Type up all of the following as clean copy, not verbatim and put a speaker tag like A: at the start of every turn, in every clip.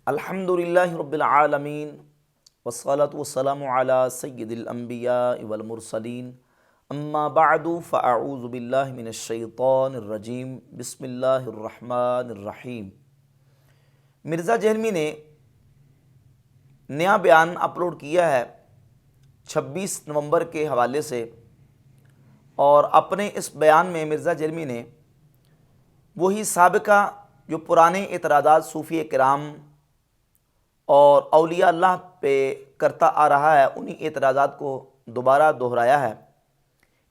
A: الحمدللہ رب العالمین والصلاة والسلام علی سید الانبیاء والمرسلین اما بعد فاعوذ باللہ من الشیطان الرجیم بسم اللہ الرحمن الرحیم۔ مرزا جہلمی نے نیا بیان اپلوڈ کیا ہے 26 نومبر کے حوالے سے، اور اپنے اس بیان میں مرزا جہلمی نے وہی سابقہ جو پرانے اعتراضات صوفی کرام اور اولیاء اللہ پہ کرتا آ رہا ہے انہی اعتراضات کو دوبارہ دہرایا ہے۔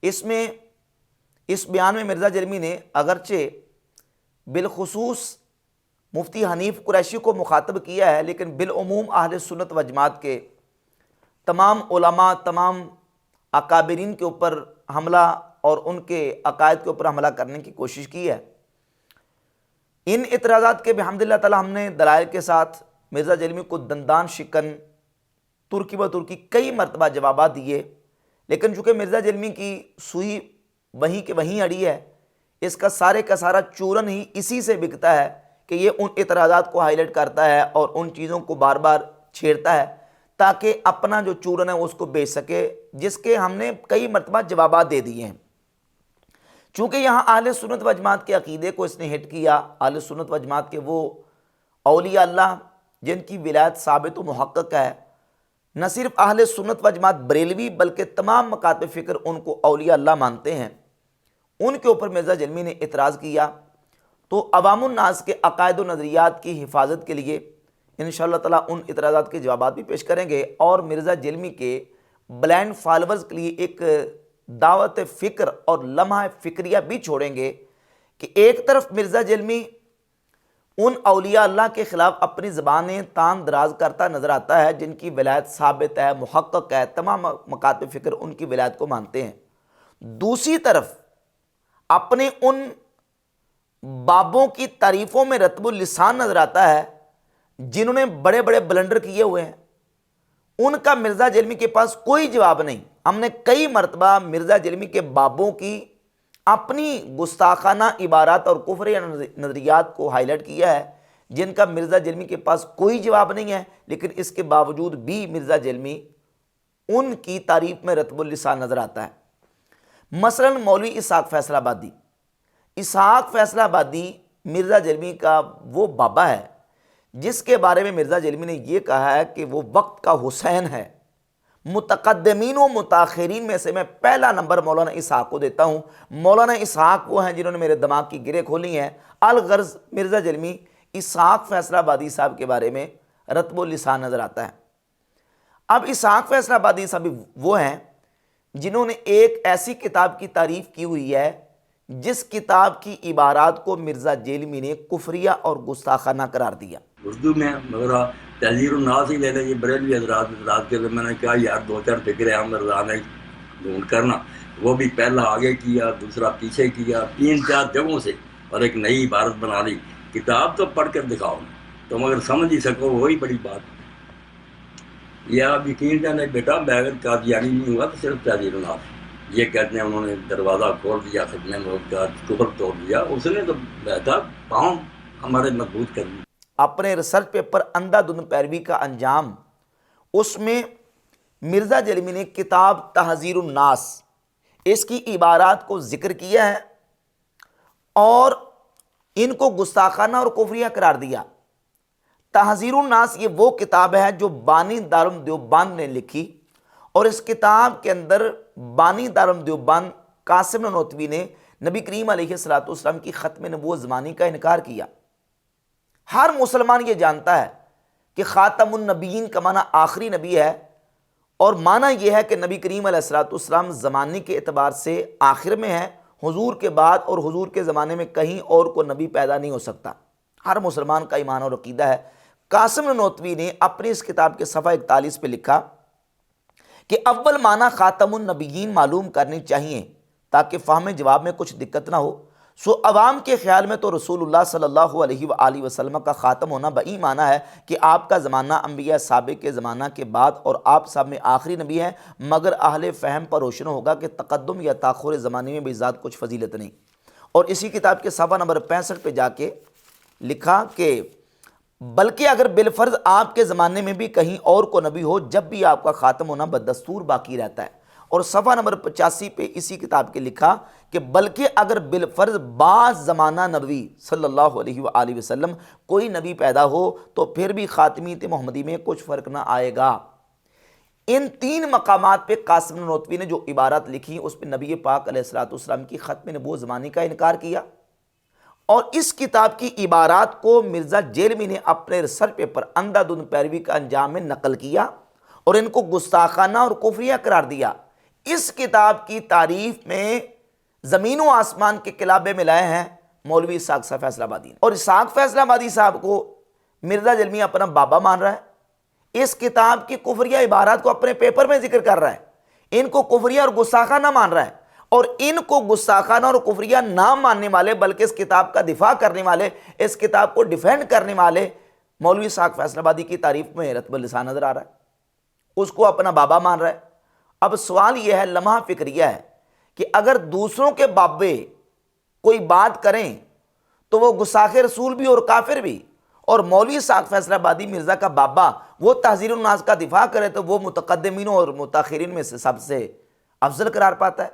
A: اس بیان میں مرزا جہلمی نے اگرچہ بالخصوص مفتی حنیف قریشی کو مخاطب کیا ہے، لیکن بالعموم اہل سنت و جماعت کے تمام علماء، تمام اکابرین کے اوپر حملہ اور ان کے عقائد کے اوپر حملہ کرنے کی کوشش کی ہے۔ ان اعتراضات کے بحمدللہ تعالی ہم نے دلائل کے ساتھ مرزا جہلمی کو دندان شکن ترکی و ترکی کئی مرتبہ جوابات دیے، لیکن چونکہ مرزا جہلمی کی سوئی وہیں کے وہیں اڑی ہے، اس کا سارے کا سارا چورن ہی اسی سے بکتا ہے کہ یہ ان اعتراضات کو ہائی لائٹ کرتا ہے اور ان چیزوں کو بار بار چھیڑتا ہے تاکہ اپنا جو چورن ہے اس کو بیچ سکے، جس کے ہم نے کئی مرتبہ جوابات دے دیے ہیں۔ چونکہ یہاں اہل سنت و جماعت کے عقیدے کو اس نے ہٹ کیا، اہل سنت و جماعت کے وہ اولیاء اللہ جن کی ولایت ثابت و محقق ہے، نہ صرف اہل سنت و جماعت بریلوی بلکہ تمام مکاتب فکر ان کو اولیاء اللہ مانتے ہیں، ان کے اوپر مرزا جہلمی نے اعتراض کیا۔ تو عوام الناس کے عقائد و نظریات کی حفاظت کے لیے انشاءاللہ تعالیٰ ان اعتراضات کے جوابات بھی پیش کریں گے، اور مرزا جہلمی کے بلائنڈ فالورز کے لیے ایک دعوت فکر اور لمحہ فکریہ بھی چھوڑیں گے کہ ایک طرف مرزا جہلمی ان اولیاء اللہ کے خلاف اپنی زبانیں تان دراز کرتا نظر آتا ہے جن کی ولایت ثابت ہے، محقق ہے، تمام مکاتب فکر ان کی ولایت کو مانتے ہیں، دوسری طرف اپنے ان بابوں کی تعریفوں میں رطب اللسان نظر آتا ہے جنہوں نے بڑے بڑے بلنڈر کیے ہوئے ہیں، ان کا مرزا جہلمی کے پاس کوئی جواب نہیں۔ ہم نے کئی مرتبہ مرزا جہلمی کے بابوں کی اپنی گستاخانہ عبارات اور کفری نظریات کو ہائی لائٹ کیا ہے جن کا مرزا جہلمی کے پاس کوئی جواب نہیں ہے، لیکن اس کے باوجود بھی مرزا جہلمی ان کی تعریف میں رطب اللسان نظر آتا ہے۔ مثلا مولوی اسحاق فیصل آبادی، اسحاق فیصل آبادی مرزا جہلمی کا وہ بابا ہے جس کے بارے میں مرزا جہلمی نے یہ کہا ہے کہ وہ وقت کا حسین ہے۔ متقدمین و متاخرین میں سے میں پہلا نمبر مولانا اسحاق کو دیتا ہوں۔ مولانا اسحاق وہ ہیں جنہوں نے میرے دماغ کی گریں کھولی ہیں۔ الغرض مرزا جہلمی اسحاق فیصل آبادی صاحب کے بارے میں رطب اللسان نظر آتا ہے۔ اب اسحاق فیصل آبادی صاحب وہ ہیں جنہوں نے ایک ایسی کتاب کی تعریف کی ہوئی ہے جس کتاب کی عبارات کو مرزا جہلمی نے کفریہ اور گستاخانہ قرار دیا۔
B: اردو میں مگر تحذیر الناس ہی لے لیں، یہ بریلوی حضرات کے میں نے کہا یار دو چار فکرے ہم مرزانے ڈھونڈ کرنا، وہ بھی پہلا آگے کیا، دوسرا پیچھے کیا، 3-4 جگہوں سے، اور ایک نئی عبارت بنا لی۔ کتاب تو پڑھ کر دکھاؤ، تم اگر سمجھ ہی سکو وہی بڑی بات۔ یہ آپ یقین جانے بیٹا میں اگر قادیانی نہیں ہوا تو صرف تحذیر الناس، یہ کہتے ہیں انہوں نے دروازہ کھول دیا، خدمت لوگ کا کفر توڑ دیا، اس نے تو بہتا پاؤں ہمارے مضبوط کر دی۔
A: اپنے ریسرچ پیپر اندھا دھند پیروی کا انجام، اس میں مرزا جہلمی نے کتاب تحذیر الناس اس کی عبارات کو ذکر کیا ہے اور ان کو گستاخانہ اور کفریہ قرار دیا۔ تحذیر الناس یہ وہ کتاب ہے جو بانی دارالعلوم دیوبند نے لکھی، اور اس کتاب کے اندر بانی دارالعلوم دیوبند قاسم نانوتوی نے نبی کریم علیہ السلام کی ختم نبوت زمانی کا انکار کیا۔ ہر مسلمان یہ جانتا ہے کہ خاتم النبیین کا معنی آخری نبی ہے، اور معنی یہ ہے کہ نبی کریم علیہ السلام زمانے کے اعتبار سے آخر میں ہے، حضور کے بعد اور حضور کے زمانے میں کہیں اور کو نبی پیدا نہیں ہو سکتا۔ ہر مسلمان کا ایمان اور عقیدہ ہے۔ قاسم نانوتوی نے اپنی اس کتاب کے صفحہ 41 پہ لکھا کہ اول معنی خاتم النبیین معلوم کرنی چاہیے تاکہ فہم جواب میں کچھ دقت نہ ہو۔ سو عوام کے خیال میں تو رسول اللہ صلی اللہ علیہ وآلہ وسلم کا خاتم ہونا بئی معنی ہے کہ آپ کا زمانہ انبیاء سابق کے زمانہ کے بعد اور آپ سب میں آخری نبی ہیں، مگر اہل فہم پر روشن ہوگا کہ تقدم یا تاخر زمانے میں بھی ذات کچھ فضیلت نہیں۔ اور اسی کتاب کے صفحہ نمبر 65 پہ جا کے لکھا کہ بلکہ اگر بالفرض آپ کے زمانے میں بھی کہیں اور کو نبی ہو، جب بھی آپ کا خاتم ہونا بدستور باقی رہتا ہے۔ اور صفحہ نمبر 85 پہ اسی کتاب کے لکھا کہ بلکہ اگر بالفرض بعض زمانہ نبوی صلی اللہ علیہ وآلہ وسلم کوئی نبی پیدا ہو تو پھر بھی خاتمیت محمدی میں کچھ فرق نہ آئے گا۔ ان 3 مقامات پہ قاسم نانوتوی نے جو عبارات لکھی اس پہ نبی پاک علیہ السلام کی ختم نبوت زمانی کا انکار کیا، اور اس کتاب کی عبارات کو مرزا جیلمی نے اپنے ریسرچ پیپر اندھا دھند پیروی کا انجام میں نقل کیا اور ان کو گستاخانہ اور کفریہ قرار دیا۔ اس کتاب کی تعریف میں زمین و آسمان کے قلابے ملائے ہیں مولوی اسحاق صاحب فیصل آبادی نے، اور اسحاق فیصل آبادی صاحب کو مرزا جیلمی اپنا بابا مان رہا ہے، اس کتاب کی کفریہ عبارات کو اپنے پیپر میں ذکر کر رہا ہے، ان کو کفریہ اور گستاخانہ مان رہا ہے، اور ان کو گستاخانہ اور کفریہ نہ ماننے والے بلکہ اس کتاب کا دفاع کرنے والے، اس کتاب کو ڈیفینڈ کرنے والے مولوی اسحاق فیصل آبادی کی تعریف میں رتب اللسان نظر آ رہا ہے، اس کو اپنا بابا مان رہا ہے۔ اب سوال یہ ہے، لمحہ فکریہ ہے کہ اگر دوسروں کے بابے کوئی بات کریں تو وہ گستاخ رسول بھی اور کافر بھی، اور مولوی اسحاق فیصل آبادی مرزا کا بابا وہ تحذیر الناس کا دفاع کرے تو وہ متقدمین اور متاخرین میں سے سب سے افضل قرار پاتا ہے،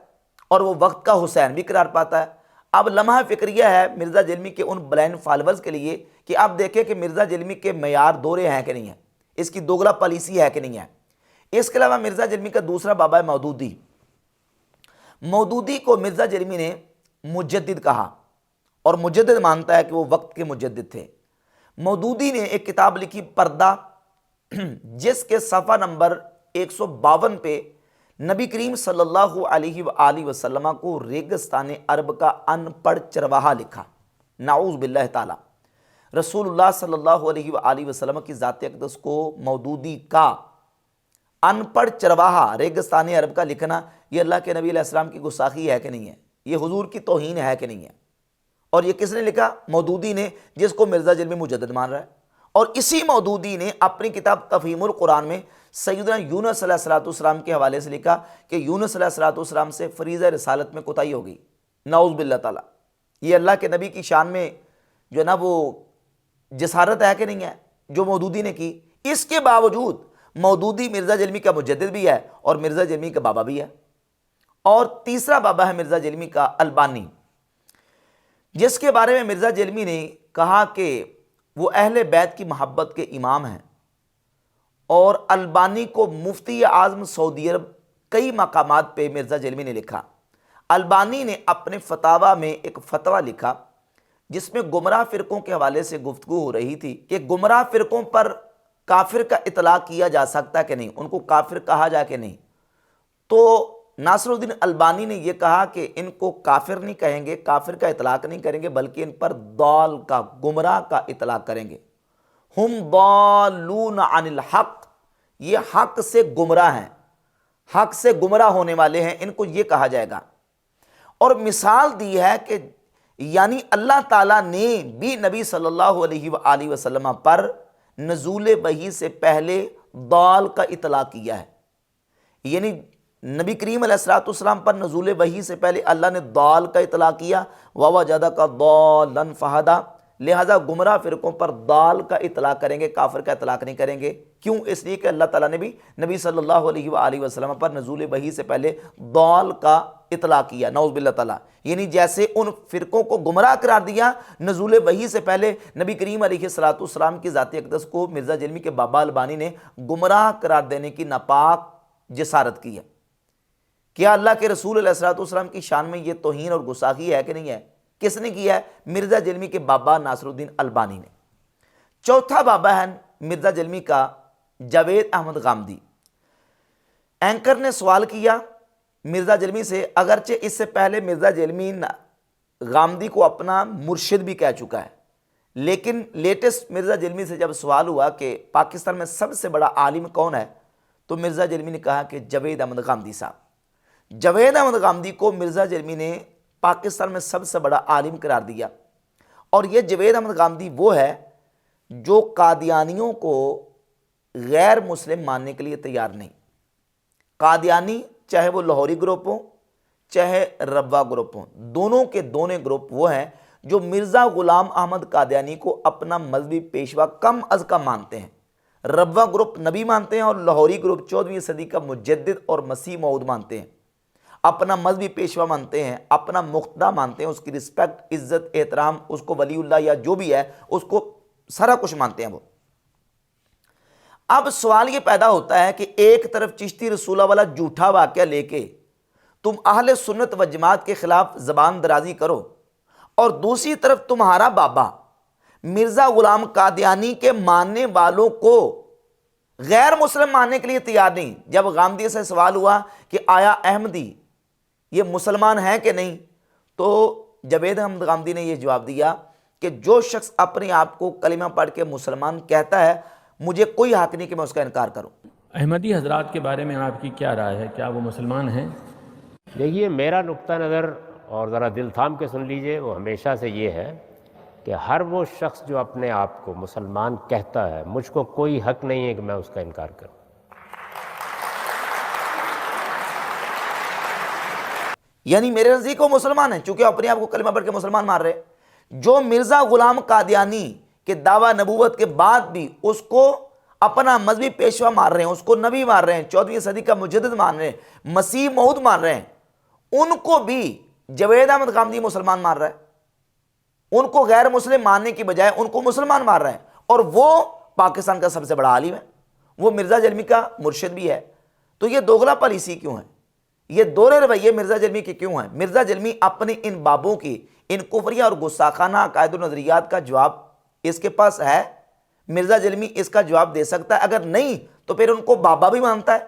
A: اور وہ وقت کا حسین بھی قرار پاتا ہے۔ اب لمحہ فکریہ ہے مرزا جیلمی کے ان بلائنڈ فالوورز کے لیے کہ آپ دیکھیں کہ مرزا جیلمی کے معیار دورے ہیں کہ نہیں ہیں، اس کی دوگلا پالیسی ہے کہ نہیں ہے۔ اس کے علاوہ مرزا جیلمی کا دوسرا بابا ہے مودودی۔ مودودی کو مرزا جیلمی نے مجدد کہا، اور مجدد مانتا ہے کہ وہ وقت کے مجدد تھے۔ مودودی نے ایک کتاب لکھی پردہ، جس کے صفحہ نمبر 152 پہ نبی کریم صلی اللہ علیہ وآلہ وسلم کو ریگستان عرب کا ان پڑھ چرواہا لکھا، نعوذ باللہ تعالی۔ رسول اللہ صلی اللہ علیہ وآلہ وسلم کی ذات اقدس کو مودودی کا ان پڑھ چرواہا ریگستان عرب کا لکھنا، یہ اللہ کے نبی علیہ السلام کی گستاخی ہے کہ نہیں ہے؟ یہ حضور کی توہین ہے کہ نہیں ہے؟ اور یہ کس نے لکھا؟ مودودی نے، جس کو مرزا جیلمی مجدد مان رہا ہے۔ اور اسی مودودی نے اپنی کتاب تفہیم القرآن میں سیدنا یونس علیہ السلام کے حوالے سے لکھا کہ یونس علیہ السلام سے فریضہ رسالت میں کوتاہی ہو گئی، نعوذ باللہ تعالی۔ یہ اللہ کے نبی کی شان میں جو ہے نا وہ جسارت ہے کہ نہیں ہے جو مودودی نے کی؟ اس کے باوجود مودودی مرزا جیلمی کا مجدد بھی ہے اور مرزا جیلمی کا بابا بھی ہے۔ اور تیسرا بابا ہے مرزا جیلمی کا البانی، جس کے بارے میں مرزا جیلمی نے کہا کہ وہ اہل بیت کی محبت کے امام ہیں، اور البانی کو مفتی اعظم سعودی عرب کئی مقامات پہ مرزا جیلمی نے لکھا۔ البانی نے اپنے فتاویٰ میں ایک فتویٰ لکھا جس میں گمراہ فرقوں کے حوالے سے گفتگو ہو رہی تھی کہ گمراہ فرقوں پر کافر کا اطلاق کیا جا سکتا کہ نہیں، ان کو کافر کہا جا کہ نہیں۔ تو ناصر الدین البانی نے یہ کہا کہ ان کو کافر نہیں کہیں گے، کافر کا اطلاق نہیں کریں گے، بلکہ ان پر ضال کا، گمراہ کا اطلاق کریں گے۔ ہم ضالون عن الحق، یہ حق سے گمراہ ہیں، حق سے گمراہ ہونے والے ہیں، ان کو یہ کہا جائے گا۔ اور مثال دی ہے کہ یعنی اللہ تعالیٰ نے بھی نبی صلی اللہ علیہ وآلہ وسلم پر نزول وحی سے پہلے ضال کا اطلاق کیا ہے، یعنی نبی کریم علیہ السلام پر نزول وحی سے پہلے اللہ نے ضال کا اطلاق کیا، وَوَجَدَكَ ضَالًا فَهَدَىٰ، لہذا گمراہ فرقوں پر ضال کا اطلاق کریں گے، کافر کا اطلاق نہیں کریں گے۔ کیوں؟ اس لیے کہ اللہ تعالیٰ نے بھی نبی صلی اللہ علیہ وآلہ وسلم پر نزول وحی سے پہلے ضال کا اطلاق کیا، نعوذ باللہ تعالیٰ۔ یعنی جیسے ان فرقوں کو گمراہ قرار دیا نزول وحی سے پہلے، نبی کریم علیہ السلام کی ذات اقدس کو مرزا جیلمی کے بابا البانی نے گمراہ قرار دینے کی ناپاک جسارت کی ہے۔ کیا اللہ کے رسول علیہ السلام کی شان میں یہ توہین اور گستاخی ہے کہ نہیں ہے؟ کس نے کیا ہے؟ مرزا جیلمی کے بابا ناصر الدین البانی نے۔ چوتھا بابا ہے مرزا جیلمی کا جاوید احمد غامدی۔ اینکر نے سوال کیا مرزا جیلمی سے، اگرچہ اس سے پہلے مرزا جیلمی غامدی کو اپنا مرشد بھی کہہ چکا ہے، لیکن لیٹسٹ مرزا جیلمی سے جب سوال ہوا کہ پاکستان میں سب سے بڑا عالم کون ہے، تو مرزا جیلمی نے کہا کہ جاوید احمد غامدی صاحب۔ جاوید احمد غامدی کو مرزا جیلمی نے پاکستان میں سب سے بڑا عالم قرار دیا، اور یہ جاوید احمد غامدی وہ ہے جو قادیانیوں کو غیر مسلم ماننے کے لیے تیار نہیں۔ قادیانی چاہے وہ لاہوری گروپ ہوں چاہے ربوہ گروپ ہوں، دونوں کے دونوں گروپ وہ ہیں جو مرزا غلام احمد قادیانی کو اپنا مذہبی پیشوا کم از کم مانتے ہیں، ربوہ گروپ نبی مانتے ہیں، اور لاہوری گروپ 14ویں صدی کا مجدد اور مسیح موعود مانتے ہیں، اپنا مذہبی پیشوا مانتے ہیں، اپنا مقتدا مانتے ہیں، اس کی رسپیکٹ، عزت، احترام، اس کو ولی اللہ یا جو بھی ہے اس کو سارا کچھ مانتے ہیں وہ۔ اب سوال یہ پیدا ہوتا ہے کہ ایک طرف چشتی رسولہ والا جھوٹا واقعہ لے کے تم اہل سنت و جماعت کے خلاف زبان درازی کرو، اور دوسری طرف تمہارا بابا مرزا غلام قادیانی کے ماننے والوں کو غیر مسلم ماننے کے لیے تیار نہیں۔ جب غامدی سے سوال ہوا کہ آیا احمدی یہ مسلمان ہیں کہ نہیں، تو جاوید احمد غامدی نے یہ جواب دیا کہ جو شخص اپنے آپ کو کلمہ پڑھ کے مسلمان کہتا ہے، مجھے کوئی حق نہیں کہ میں اس کا انکار کروں۔
C: احمدی حضرات کے بارے میں آپ کی کیا رائے ہے؟ کیا وہ مسلمان ہیں؟
D: دیکھیے، میرا نقطہ نظر، اور ذرا دل تھام کے سن لیجئے، وہ ہمیشہ سے یہ ہے کہ ہر وہ شخص جو اپنے آپ کو مسلمان کہتا ہے، مجھ کو کوئی حق نہیں ہے کہ میں اس کا انکار کروں۔
A: یعنی میرے نزدیک وہ مسلمان ہیں، چونکہ اپنے آپ کو کلمہ پڑھ کے مسلمان مان رہے ہیں۔ جو مرزا غلام قادیانی کے دعویٰ نبوت کے بعد بھی اس کو اپنا مذہبی پیشوا مان رہے ہیں، اس کو نبی مان رہے ہیں، 14ویں صدی کا مجدد مان رہے ہیں، مسیح موعود مان رہے ہیں، ان کو بھی جاوید احمد غامدی مسلمان مان رہا ہے۔ ان کو غیر مسلم ماننے کی بجائے ان کو مسلمان مان رہے ہیں، اور وہ پاکستان کا سب سے بڑا عالم ہے، وہ مرزا جرمی کا مرشد بھی ہے۔ تو یہ دوغلا پالیسی کیوں ہے؟ یہ دورے رویے مرزا جرمی کے کیوں ہیں؟ مرزا جرمی اپنے ان بابوں کی، ان کفریہ اور گستاخانہ عقائد و نظریات کا جواب اس کے پاس ہے؟ مرزا جرمی اس کا جواب دے سکتا ہے؟ اگر نہیں تو پھر ان کو بابا بھی مانتا ہے،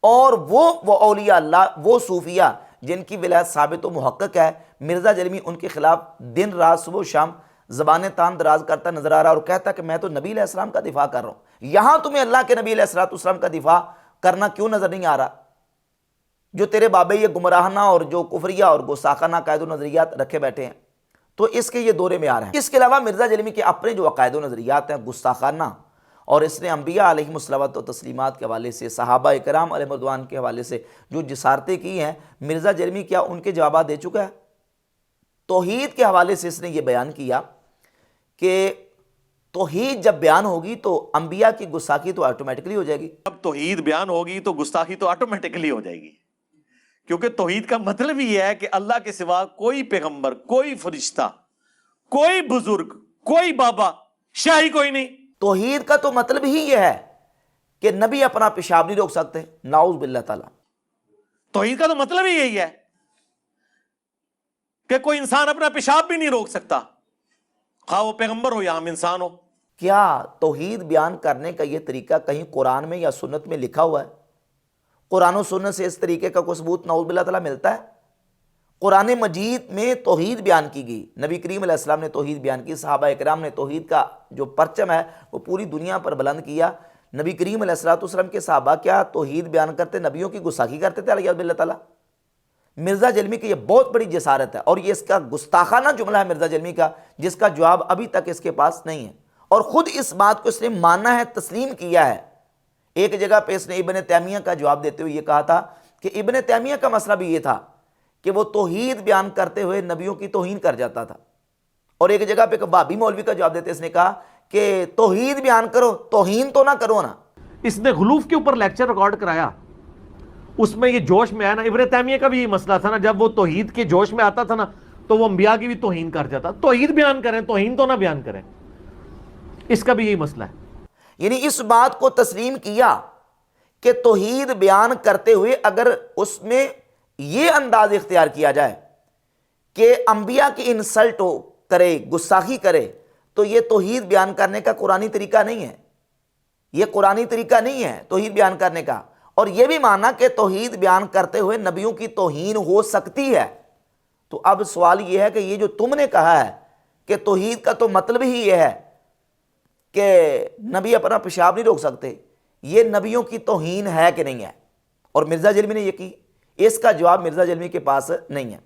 A: اور وہ اولیاء اللہ، وہ صوفیہ جن کی ولایت ثابت و محقق ہے، مرزا جرمی ان کے خلاف دن رات صبح و شام زبانیں تان دراز کرتا نظر آ رہا، اور کہتا کہ میں تو نبی علیہ السلام کا دفاع کر رہا ہوں۔ یہاں تمہیں اللہ کے نبی علیہ السلام کا دفاع کرنا کیوں نظر نہیں آ رہا؟ جو تیرے بابے یہ گمراہانہ اور جو کفریہ اور گستاخانہ عقائد و نظریات رکھے بیٹھے ہیں، تو اس کے یہ دورے میں آ رہے ہیں۔ اس کے علاوہ مرزا جرمی کے اپنے جو عقائد و نظریات ہیں گستاخانہ، اور اس نے انبیاء علیہم الصلوۃ و تسلیمات کے حوالے سے، صحابہ کرام علیہم رضوان کے حوالے سے جو جسارتیں کی ہیں، مرزا جرمی کیا ان کے جوابات دے چکا ہے؟ توحید کے حوالے سے اس نے یہ بیان کیا کہ توحید جب بیان ہوگی تو انبیاء کی گستاخی تو آٹومیٹکلی ہو جائے گی۔
E: جب توحید بیان ہوگی تو گستاخی تو آٹومیٹکلی ہو جائے گی، کیونکہ توحید کا مطلب ہی ہے کہ اللہ کے سوا کوئی پیغمبر، کوئی فرشتہ، کوئی بزرگ، کوئی بابا، شاہی کوئی نہیں۔
A: توحید کا تو مطلب ہی یہ ہے کہ نبی اپنا پیشاب نہیں روک سکتے، نعوذ باللہ تعالیٰ۔
E: توحید کا تو مطلب ہی یہی ہے کہ کوئی انسان اپنا پیشاب بھی نہیں روک سکتا، خواہ وہ پیغمبر ہو یا ہم انسان ہو۔
A: کیا توحید بیان کرنے کا یہ طریقہ کہیں قرآن میں یا سنت میں لکھا ہوا ہے؟ قرآن و سنت سے اس طریقے کا کوئی ثبوت نعوذ باللہ تعالیٰ ملتا ہے؟ قرآن مجید میں توحید بیان کی گئی، نبی کریم علیہ السلام نے توحید بیان کی، صحابہ اکرام نے توحید کا جو پرچم ہے وہ پوری دنیا پر بلند کیا۔ نبی کریم علیہ السلام کے صحابہ کیا توحید بیان کرتے نبیوں کی گستاخی کرتے تھے علیہ باللہ تعالیٰ؟ مرزا جرمی کی یہ بہت بڑی جسارت ہے، اور یہ اس کا گستاخانہ جملہ ہے مرزا جرمی کا، جس کا جواب ابھی تک اس کے پاس نہیں ہے، اور خود اس بات کو اس نے ماننا ہے، تسلیم کیا ہے۔ ایک جگہ پہ اس نے ابن تیمیہ کا جواب دیتے ہوئے یہ کہا تھا کہ ابن تیمیہ کا مسئلہ بھی یہ تھا کہ وہ توحید بیان کرتے ہوئے نبیوں کی توہین کر جاتا تھا، اور ایک جگہ پہ وہابی مولوی کا جواب دیتے اس نے کہا کہ توحید بیان کرو، توہین تو نہ کرو نا۔
F: اس نے غلوف کے اوپر لیکچر ریکارڈ کرایا، اس میں یہ جوش میں آیا نا۔ ابن تیمیہ کا بھی یہ مسئلہ تھا نا، جب وہ توحید کے جوش میں آتا تھا نا تو وہ انبیاء کی بھی توہین کر جاتا۔ توحید بیان کریں، توہین تو نہ بیان کریں، اس کا بھی یہی مسئلہ ہے۔
A: یعنی اس بات کو تسلیم کیا کہ توحید بیان کرتے ہوئے اگر اس میں یہ انداز اختیار کیا جائے کہ انبیاء کی انسلٹ کرے، گستاخی کرے، تو یہ توحید بیان کرنے کا قرآنی طریقہ نہیں ہے، یہ قرآنی طریقہ نہیں ہے توحید بیان کرنے کا۔ اور یہ بھی مانا کہ توحید بیان کرتے ہوئے نبیوں کی توہین ہو سکتی ہے۔ تو اب سوال یہ ہے کہ یہ جو تم نے کہا ہے کہ توحید کا تو مطلب ہی یہ ہے کہ نبی اپنا پیشاب نہیں روک سکتے، یہ نبیوں کی توہین ہے کہ نہیں ہے؟ اور مرزا جرمی نے یہ کی، اس کا جواب مرزا جرمی کے پاس نہیں ہے۔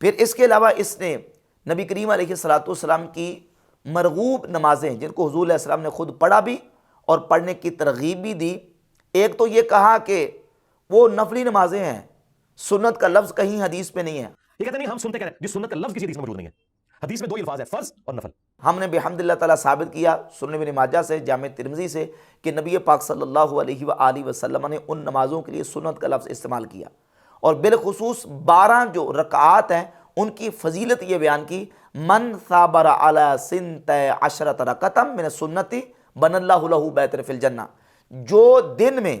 A: پھر اس کے علاوہ اس نے نبی کریم علیہ السلام کی مرغوب نمازیں، جن کو حضور علیہ السلام نے خود پڑھا بھی اور پڑھنے کی ترغیب بھی دی، ایک تو یہ کہا کہ وہ نفلی نمازیں ہیں، سنت کا لفظ کہیں حدیث پہ نہیں ہے۔
F: یہ کہتے نہیں ہم سنتے کہہ رہے ہیں، جس سنت کا لفظ کسی حدیث میں موجود نہیں ہے۔ حدیث میں دو الفاظ ہیں، فرض اور نفل.
A: ہم نے بحمد اللہ تعالیٰ ثابت کیا سنن ابن ماجہ سے، جامع ترمذی سے، کہ نبی پاک صلی اللہ علیہ وآلہ وسلم نے ان نمازوں کے لیے سنت کا لفظ استعمال کیا، اور بالخصوص 12 جو رکعات ہیں ان کی فضیلت یہ بیان کی، من ثابر علی سنت عشرۃ رکعۃ من السنت بن اللہ لہ بیتا فی الجنہ، جو دن میں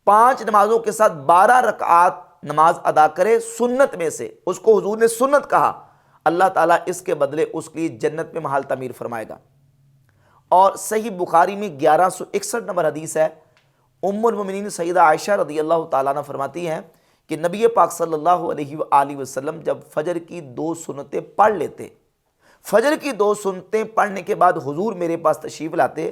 A: 5 نمازوں کے ساتھ 12 رکعات نماز ادا کرے سنت میں سے، اس کو حضور نے سنت کہا، اللہ تعالیٰ اس کے بدلے اس کے لیے جنت میں محل تعمیر فرمائے گا. اور صحیح بخاری میں 1161 نمبر حدیث ہے، ام المومنین سیدہ عائشہ رضی اللہ تعالیٰ عنہ فرماتی ہیں کہ نبی پاک صلی اللہ علیہ وآلہ وسلم جب فجر کی 2 سنتیں پڑھ لیتے، فجر کی 2 سنتیں پڑھنے کے بعد حضور میرے پاس تشریف لاتے،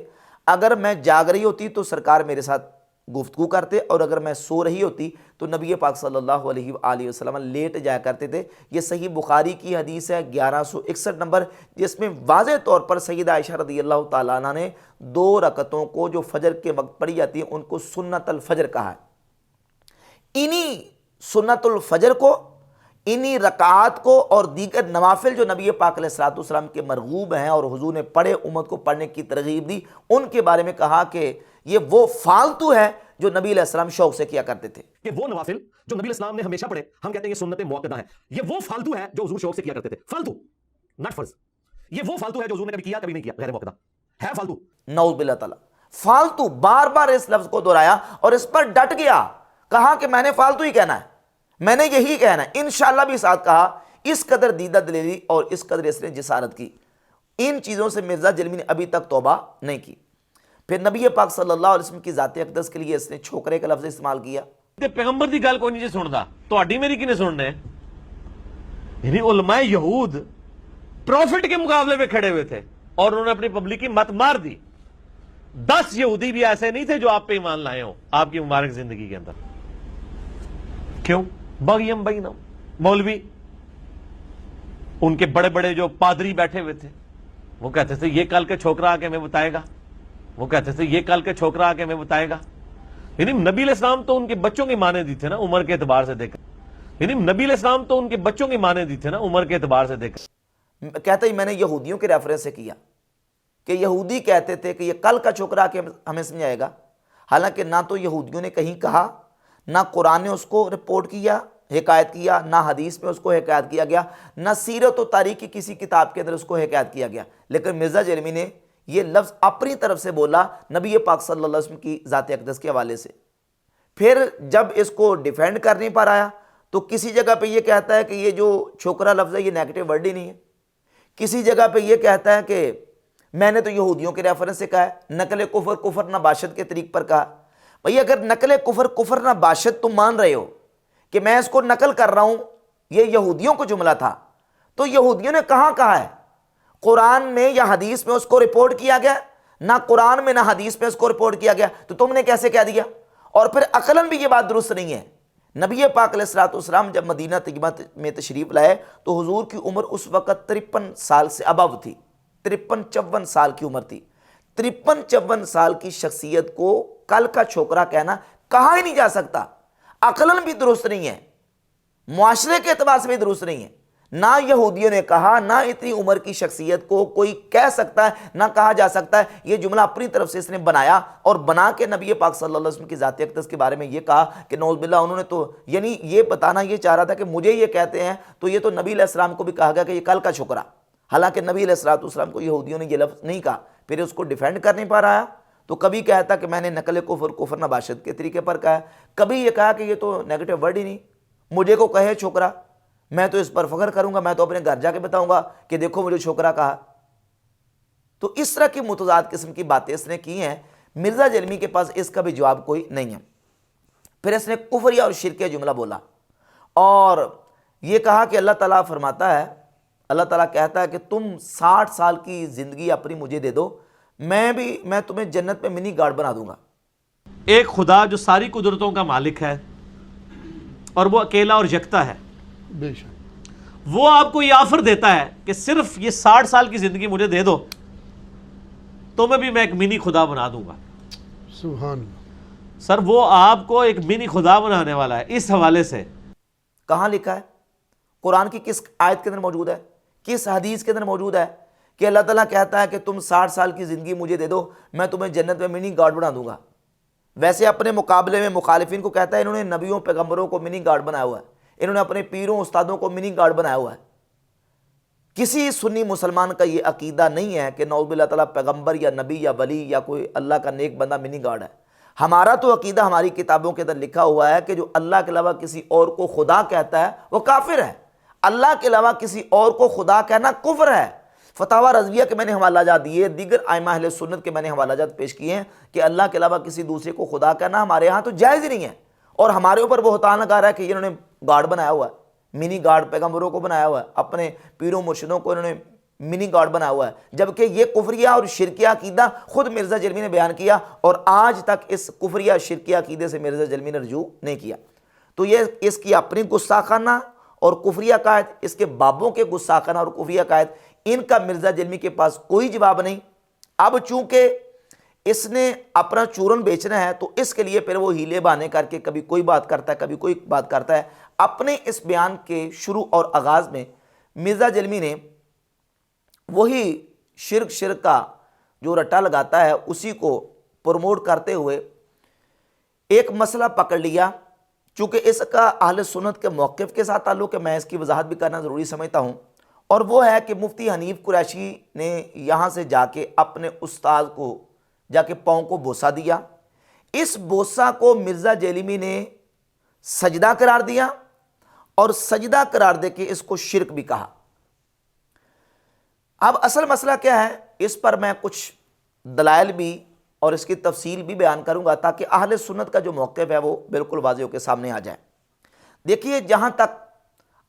A: اگر میں جاگ رہی ہوتی تو سرکار میرے ساتھ گفتگو کرتے، اور اگر میں سو رہی ہوتی تو نبی پاک صلی اللہ علیہ وآلہ وسلم لیٹ جایا کرتے تھے. یہ صحیح بخاری کی حدیث ہے 1161 نمبر، جس میں واضح طور پر سیدہ عائشہ رضی اللہ تعالیٰ عنہ نے 2 رکعتوں کو جو فجر کے وقت پڑھی جاتی ہیں ان کو سنت الفجر کہا ہے. انہی سنت الفجر کو، انہی رکعات کو اور دیگر نوافل جو نبی پاک علیہ الصلوۃ والسلام کے مرغوب ہیں اور حضور نے پڑھے، امت کو پڑھنے کی ترغیب دی، ان کے بارے میں کہا کہ یہ وہ فالتو ہے جو نبی علیہ السلام شوق سے کیا کرتے تھے.
F: کہ وہ نوافل جو نبی علیہ السلام نے ہمیشہ پڑھے، ہم کہتے ہیں یہ سنت موقدہ ہے، یہ وہ فالتو ہے جو حضور شوق سے کیا کرتے تھے. فالتو ناٹ فرض، یہ وہ فالتو ہے جو حضور نے کبھی کیا کبھی نہیں کیا، غیر موقدہ ہے فالتو.
A: نعوذ باللہ تعالیٰ، فالتو، بار بار اس لفظ کو دہرایا اور اس پر ڈٹ گیا، کہا کہ میں نے فالتو ہی کہنا ہے، میں نے یہی کہنا ہے. انشاءاللہ بھی ساتھ کہا، اس قدر دیدہ دلیری اور اس قدر اس نے جسارت کی. ان چیزوں سے مرزا جرمی نے ابھی تک توبہ نہیں کی. پھر نبی پاک صلی اللہ علیہ وسلم کی ذات اقدس کے لیے اس نے چھوکرے کا لفظ استعمال کیا.
F: تے پیغمبر دی گل کوئی نہیں جی سندا، تہاڈی میری کنے سننے؟ یعنی علماء یہود پروفٹ کے مقابلے میں کھڑے ہوئے تھے اور انہوں نے اپنی پبلک کی مت مار دی. 10 یہودی بھی ایسے نہیں تھے جو آپ پہ ایمان لائے ہوں آپ کی مبارک زندگی کے اندر. کیوں؟ بغیم بینہم، مولوی ان کے بڑے بڑے جو پادری بیٹھے ہوئے تھے، وہ کہتے تھے یہ کل کے چھوکرا آ کے ہمیں بتائے گا، وہ کہتے تھے یہ کل کے چھوکرا آ کے ہمیں بتائے گا. یعنی نبی علیہ السلام تو ان کے بچوں کی مانے دی تھے نا عمر کے اعتبار سے دیکھ، یعنی نبی علیہ السلام تو ان کے بچوں کی مانے دی تھے نا عمر کے اعتبار سے دیکھ.
A: کہتا ہی میں نے یہودیوں کے ریفرنس سے کیا کہ یہودی کہتے تھے کہ یہ کل کا چھوکرا کے ہمیں سمجھائے گا، حالانکہ نہ تو یہودیوں نے کہیں کہا، نہ قرآن نے اس کو رپورٹ کیا، حکایت کیا، نہ حدیث میں اس کو حکایت کیا گیا، نہ سیرت و تاریخ کی کسی کتاب کے اندر اس کو حکایت کیا گیا. لیکن مرزا جرمی نے یہ لفظ اپنی طرف سے بولا نبی پاک صلی اللہ علیہ وسلم کی ذات اقدس کے حوالے سے. پھر جب اس کو ڈیفینڈ کر نہیں پا رہا تو کسی جگہ پہ یہ کہتا ہے کہ یہ جو چھوکرا لفظ ہے یہ نیگیٹو ورڈ ہی نہیں ہے، کسی جگہ پہ یہ کہتا ہے کہ میں نے تو یہودیوں کے ریفرنس سے کہا ہے، نقل کفر کفر نباشت کے طریق پر کہا. بھئی اگر نقل کفر کفر نباشت تم مان رہے ہو کہ میں اس کو نقل کر رہا ہوں، یہ یہودیوں کو جملہ تھا، تو یہودیوں نے کہاں کہا ہے؟ قرآن میں یا حدیث میں اس کو رپورٹ کیا گیا؟ نہ قرآن میں نہ حدیث میں اس کو رپورٹ کیا گیا، تو تم نے کیسے کہہ دیا؟ اور پھر عقلاً بھی یہ بات درست نہیں ہے. نبی پاک علیہ الصلوۃ والسلام جب مدینہ طیبہ میں تشریف لائے تو حضور کی عمر اس وقت 53 سال سے ابو تھی، 53-54 سال کی عمر تھی. 53-54 سال کی شخصیت کو کل کا چھوکرا کہنا کہا ہی نہیں جا سکتا، عقلاً بھی درست نہیں ہے، معاشرے کے اعتبار سے بھی درست نہیں ہے. نہ یہودیوں نے کہا، نہ اتنی عمر کی شخصیت کو کوئی کہہ سکتا ہے، نہ کہا جا سکتا ہے. یہ جملہ اپنی طرف سے اس نے بنایا اور بنا کے نبی پاک صلی اللہ علیہ وسلم کی ذات اقدس کے بارے میں یہ کہا کہ نعوذ باللہ انہوں نے تو یعنی یہ بتانا یہ چاہ رہا تھا کہ مجھے یہ کہتے ہیں تو یہ تو نبی علیہ السلام کو بھی کہا گیا کہ یہ کل کا چھوکرا، حالانکہ نبی علیہ السلام کو یہودیوں نے یہ لفظ نہیں کہا. پھر اس کو ڈیفینڈ کر نہیں پا رہا تو کبھی کہتا کہ میں نے نقل کفر کفر نباشت کے طریقے پر کہا ہے، کبھی یہ کہا کہ یہ تو نیگیٹو ورڈ ہی نہیں، مجھے کو کہے چھوکرا میں تو اس پر فخر کروں گا، میں تو اپنے گھر جا کے بتاؤں گا کہ دیکھو مجھے چھوکرا کہا. تو اس طرح کی متضاد قسم کی باتیں اس نے کی ہیں. مرزا جرمی کے پاس اس کا بھی جواب کوئی نہیں ہے. پھر اس نے کفریہ اور شرکیہ جملہ بولا اور یہ کہا کہ اللہ تعالیٰ فرماتا ہے، اللہ تعالیٰ کہتا ہے کہ تم 60 سال کی زندگی اپنی مجھے دے دو، میں تمہیں جنت میں منی گارڈ بنا دوں گا.
F: ایک خدا جو ساری قدرتوں کا مالک ہے اور وہ اکیلا اور یکتا ہے،
G: بے شک
F: وہ آپ کو یہ آفر دیتا ہے کہ صرف یہ 60 سال کی زندگی مجھے دے دو تو میں ایک منی خدا بنا دوں گا.
G: سبحان اللہ.
F: سر وہ آپ کو ایک منی خدا بنانے والا ہے. اس حوالے سے
A: کہاں لکھا ہے؟ قرآن کی کس آیت کے اندر موجود ہے؟ کس حدیث کے اندر موجود ہے کہ اللہ تعالیٰ کہتا ہے کہ تم 60 سال کی زندگی مجھے دے دو، میں تمہیں جنت میں منی گاڈ بنا دوں گا؟ ویسے اپنے مقابلے میں مخالفین کو کہتا ہے انہوں نے نبیوں پیغمبروں کو منی گاڈ بنایا ہوا ہے، انہوں نے اپنے پیروں استادوں کو منی گاڈ بنایا ہوا ہے۔ کسی سنی مسلمان کا یہ عقیدہ نہیں ہے کہ نعوذ باللہ تعالیٰ پیغمبر یا نبی یا ولی یا کوئی اللہ کا نیک بندہ منی گاڈ ہے۔ ہمارا تو عقیدہ ہماری کتابوں کے اندر لکھا ہوا ہے کہ جو اللہ کے علاوہ کسی اور کو خدا کہتا ہے وہ کافر ہے، اللہ کے علاوہ کسی اور کو خدا کہنا کفر ہے۔ فتاوی رضویہ کے میں نے حوالہ جات دیے، دیگر ائمہ اہل سنت کے میں نے حوالہ جات پیش کیے ہیں کہ اللہ کے علاوہ کسی دوسرے کو خدا کہنا ہمارے ہاں تو جائز ہی نہیں ہے، اور ہمارے اوپر بہتان لگا رہا ہے کہ انہوں نے گاڈ بنایا ہوا ہے، منی گاڈ پیغمبروں کو بنایا ہوا ہے، اپنے پیروں مرشدوں کو انہوں نے منی گاڈ بنا ہوا ہے، جبکہ یہ کفریہ اور شرکیہ عقیدہ خود مرزا جرمی نے بیان کیا، اور آج تک اس کفریہ شرکیہ عقیدے سے مرزا جرمی نے رجوع نہیں کیا۔ تو یہ اس کی اپنی گستاخانہ اور کفریہ عقائد، اس کے بابوں کے گستاخانہ اور کفریہ عقائد، ان کا مرزا جرمی کے پاس کوئی جواب نہیں۔ اب چونکہ اس نے اپنا چورن بیچنا ہے تو اس کے لیے پھر وہ ہیلے بہانے کر کے کبھی کوئی بات کرتا ہے کبھی کوئی بات کرتا ہے۔ اپنے اس بیان کے شروع اور آغاز میں مرزا جرمی نے وہی شرک کا جو رٹا لگاتا ہے اسی کو پروموٹ کرتے ہوئے ایک مسئلہ پکڑ لیا، چونکہ اس کا اہل سنت کے موقف کے ساتھ تعلق ہے، میں اس کی وضاحت بھی کرنا ضروری سمجھتا ہوں، اور وہ ہے کہ مفتی حنیف قریشی نے یہاں سے جا کے اپنے استاد کو جا کے پاؤں کو بوسہ دیا۔ اس بوسہ کو مرزا جیلمی نے سجدہ قرار دیا، اور سجدہ قرار دے کے اس کو شرک بھی کہا۔ اب اصل مسئلہ کیا ہے، اس پر میں کچھ دلائل بھی اور اس کی تفصیل بھی بیان کروں گا تاکہ اہل سنت کا جو موقف ہے وہ بالکل واضح ہو کے سامنے آ جائے۔ دیکھیے، جہاں تک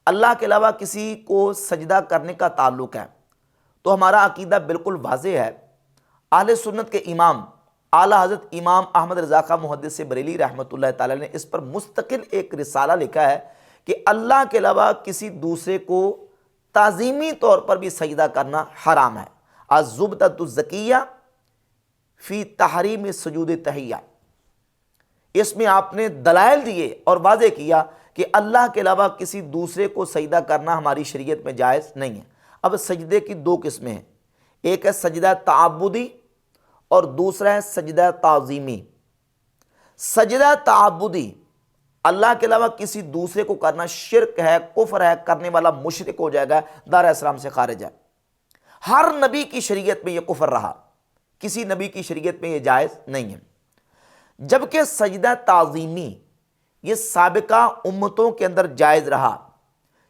A: اللہ کے علاوہ کسی کو سجدہ کرنے کا تعلق ہے تو ہمارا عقیدہ بالکل واضح ہے۔ اہل سنت کے امام اعلیٰ حضرت امام احمد رضا خان محدث بریلی رحمۃ اللہ تعالی نے اس پر مستقل ایک رسالہ لکھا ہے کہ اللہ کے علاوہ کسی دوسرے کو تعظیمی طور پر بھی سجدہ کرنا حرام ہے۔ الزبدۃ الزکیہ فی تحریم سجود تحیہ، اس میں آپ نے دلائل دیے اور واضح کیا کہ اللہ کے علاوہ کسی دوسرے کو سجدہ کرنا ہماری شریعت میں جائز نہیں ہے۔ اب سجدے کی دو قسمیں ہیں، ایک ہے سجدہ تعبدی اور دوسرا ہے سجدہ تعظیمی۔ سجدہ تعبدی اللہ کے علاوہ کسی دوسرے کو کرنا شرک ہے، کفر ہے، کرنے والا مشرک ہو جائے گا، دار اسلام سے خارج ہے۔ ہر نبی کی شریعت میں یہ کفر رہا، کسی نبی کی شریعت میں یہ جائز نہیں ہے۔ جبکہ سجدہ تعظیمی یہ سابقہ امتوں کے اندر جائز رہا۔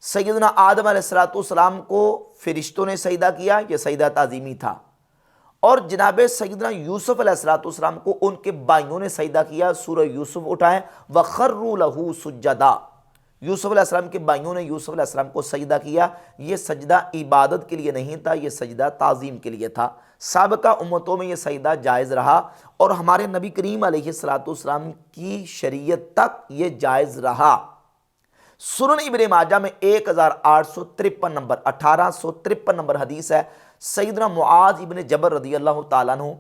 A: سیدنا آدم علیہ السلام کو فرشتوں نے سجدہ کیا، یہ سجدہ تعظیمی تھا، اور جناب سیدنا یوسف علیہ السلام کو ان کے بھائیوں نے سجدہ کیا۔ سورہ یوسف اٹھائیں، وَخَرُّوا لَهُ سُجَّدًا، یوسف علیہ السلام کے بھائیوں نے یوسف علیہ السلام کو سجدہ کیا۔ یہ سجدہ عبادت کے لیے نہیں تھا، یہ سجدہ تعظیم کے لیے تھا۔ سابقہ امتوں میں یہ سجدہ جائز رہا، اور ہمارے نبی کریم علیہ السلام کی شریعت تک یہ جائز رہا۔ سنن ابن ماجہ میں 1853 نمبر 1853 نمبر حدیث ہے، سیدنا معاذ ابن جبل رضی اللہ تعالیٰ عنہ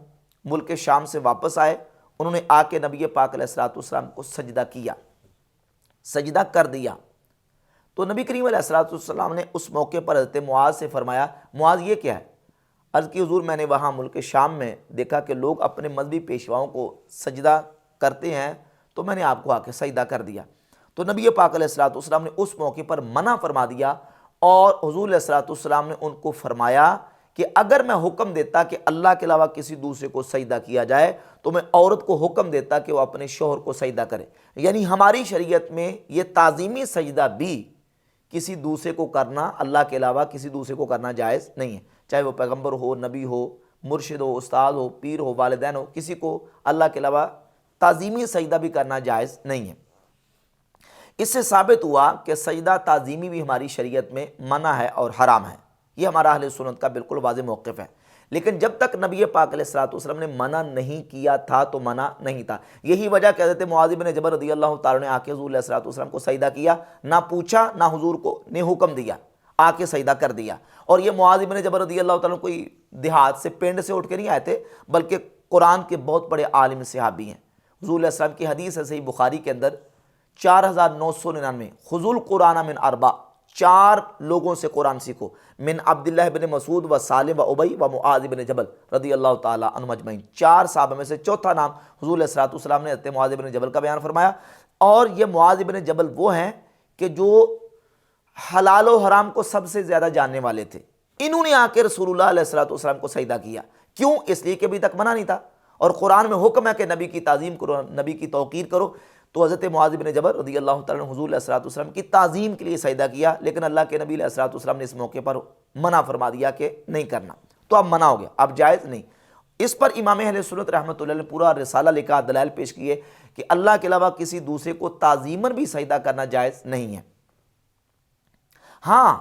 A: ملک شام سے واپس آئے، انہوں نے آ کے نبی پاک علیہ السلام کو سجدہ کیا، سجدہ کر دیا۔ تو نبی کریم علیہ السلام نے اس موقع پر حضرت معاذ سے فرمایا، معاذ یہ کیا ہے؟ عرض کی حضور میں نے وہاں ملک شام میں دیکھا کہ لوگ اپنے مذہبی پیشواؤں کو سجدہ کرتے ہیں، تو میں نے آپ کو آ کے سجدہ کر دیا۔ تو نبی پاک علیہ السلام نے اس موقع پر منع فرما دیا، اور حضور علیہ السلام نے ان کو فرمایا کہ اگر میں حکم دیتا کہ اللہ کے علاوہ کسی دوسرے کو سجدہ کیا جائے تو میں عورت کو حکم دیتا کہ وہ اپنے شوہر کو سجدہ کرے۔ یعنی ہماری شریعت میں یہ تعظیمی سجدہ بھی کسی دوسرے کو کرنا، اللہ کے علاوہ کسی دوسرے کو کرنا جائز نہیں ہے، چاہے وہ پیغمبر ہو، نبی ہو، مرشد ہو، استاد ہو، پیر ہو، والدین ہو، کسی کو اللہ کے علاوہ تعظیمی سجدہ بھی کرنا جائز نہیں ہے۔ اس سے ثابت ہوا کہ سجدہ تعظیمی بھی ہماری شریعت میں منع ہے اور حرام ہے۔ یہ ہمارا اہل سنت کا بالکل واضح موقف ہے۔ لیکن جب تک نبی پاک علیہ السلام نے منع نہیں کیا تھا تو منع نہیں تھا۔ یہی وجہ کہ حضرت معاذ بن جبل رضی اللہ تعالیٰ نے آ کے حضور علیہ السلام کو سجدہ کیا، نہ پوچھا نہ حضور کو نے حکم دیا، آ کے سجدہ کر دیا۔ اور یہ معاذ بن جبل رضی اللہ تعالیٰ کوئی دیہات سے پنڈ سے اٹھ کے نہیں آئے تھے، بلکہ قرآن کے بہت بڑے عالم صحابی ہیں۔ حضور علیہ السلام کی حدیث ہے صحیح بخاری کے اندر 4999، خذوا القرآن من اربع، 4 لوگوں سے قرآن سیکھو، من عبداللہ بن مسعود و سالم و ابی و معاذ بن جبل رضی اللہ تعالیٰ عنہم اجمعین۔ 4 صحابہ میں سے چوتھا نام حضور علیہ الصلوۃ والسلام نے حضرت معاذ بن جبل کا بیان فرمایا، اور یہ معاذ بن جبل وہ ہیں کہ جو حلال و حرام کو سب سے زیادہ جاننے والے تھے۔ انہوں نے آ کے رسول اللہ علیہ الصلوۃ والسلام کو سجدہ کیا، کیوں؟ اس لیے کہ ابھی تک منع نہیں تھا، اور قرآن میں حکم ہے کہ نبی کی تعظیم کرو، نبی کی توقیر کرو، تو حضرت معاذ بن جبل رضی اللہ تعالیٰ عنہ حضور علیہ الصلوۃ والسلام کی تعظیم کے لیے سجدہ کیا، لیکن اللہ کے نبی علیہ الصلوۃ والسلام نے اس موقع پر منع فرما دیا کہ نہیں کرنا، تو اب منع ہو گیا، اب جائز نہیں۔ اس پر امام اہل سنت رحمۃ اللہ نے پورا رسالہ لکھا، دلائل پیش کیے کہ اللہ کے علاوہ کسی دوسرے کو تعظیماً بھی سجدہ کرنا جائز نہیں ہے۔ ہاں،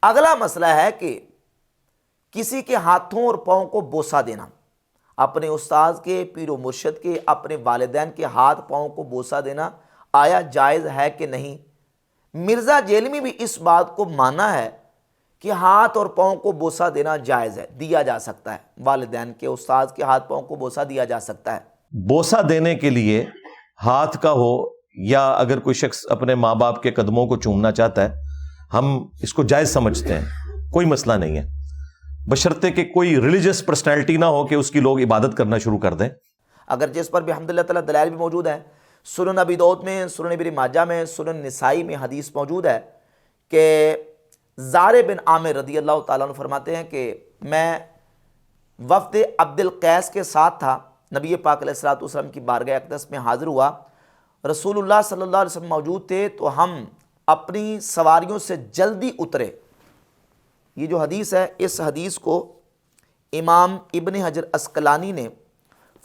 A: اگلا مسئلہ ہے کہ کسی کے ہاتھوں اور پاؤں کو بوسہ دینا، اپنے استاذ کے، پیر و مرشد کے، اپنے والدین کے ہاتھ پاؤں کو بوسہ دینا آیا جائز ہے کہ نہیں؟ مرزا جیلمی بھی اس بات کو مانا ہے کہ ہاتھ اور پاؤں کو بوسہ دینا جائز ہے، دیا جا سکتا ہے، والدین کے، استاذ کے ہاتھ پاؤں کو بوسہ دیا جا سکتا ہے۔
H: بوسہ دینے کے لیے ہاتھ کا ہو یا اگر کوئی شخص اپنے ماں باپ کے قدموں کو چومنا چاہتا ہے، ہم اس کو جائز سمجھتے ہیں، کوئی مسئلہ نہیں ہے، بشرطے کہ کوئی ریلیجس پرسنالٹی نہ ہو کہ اس کی لوگ عبادت کرنا شروع کر دیں۔
A: اگر جس پر بھی الحمدللہ تعالیٰ دلائل بھی موجود ہیں، سنن ابی داؤد میں، سنن ابن ماجہ میں، سنن نسائی میں حدیث موجود ہے کہ زار بن عامر رضی اللہ تعالیٰ عنہ فرماتے ہیں کہ میں وفد عبد القیس کے ساتھ تھا، نبی پاک علیہ الصلوۃ والسلام کی بارگاہ اقدس میں حاضر ہوا، رسول اللہ صلی اللہ علیہ وسلم موجود تھے، تو ہم اپنی سواریوں سے جلدی اترے۔ یہ جو حدیث ہے، اس حدیث کو امام ابن حجر عسقلانی نے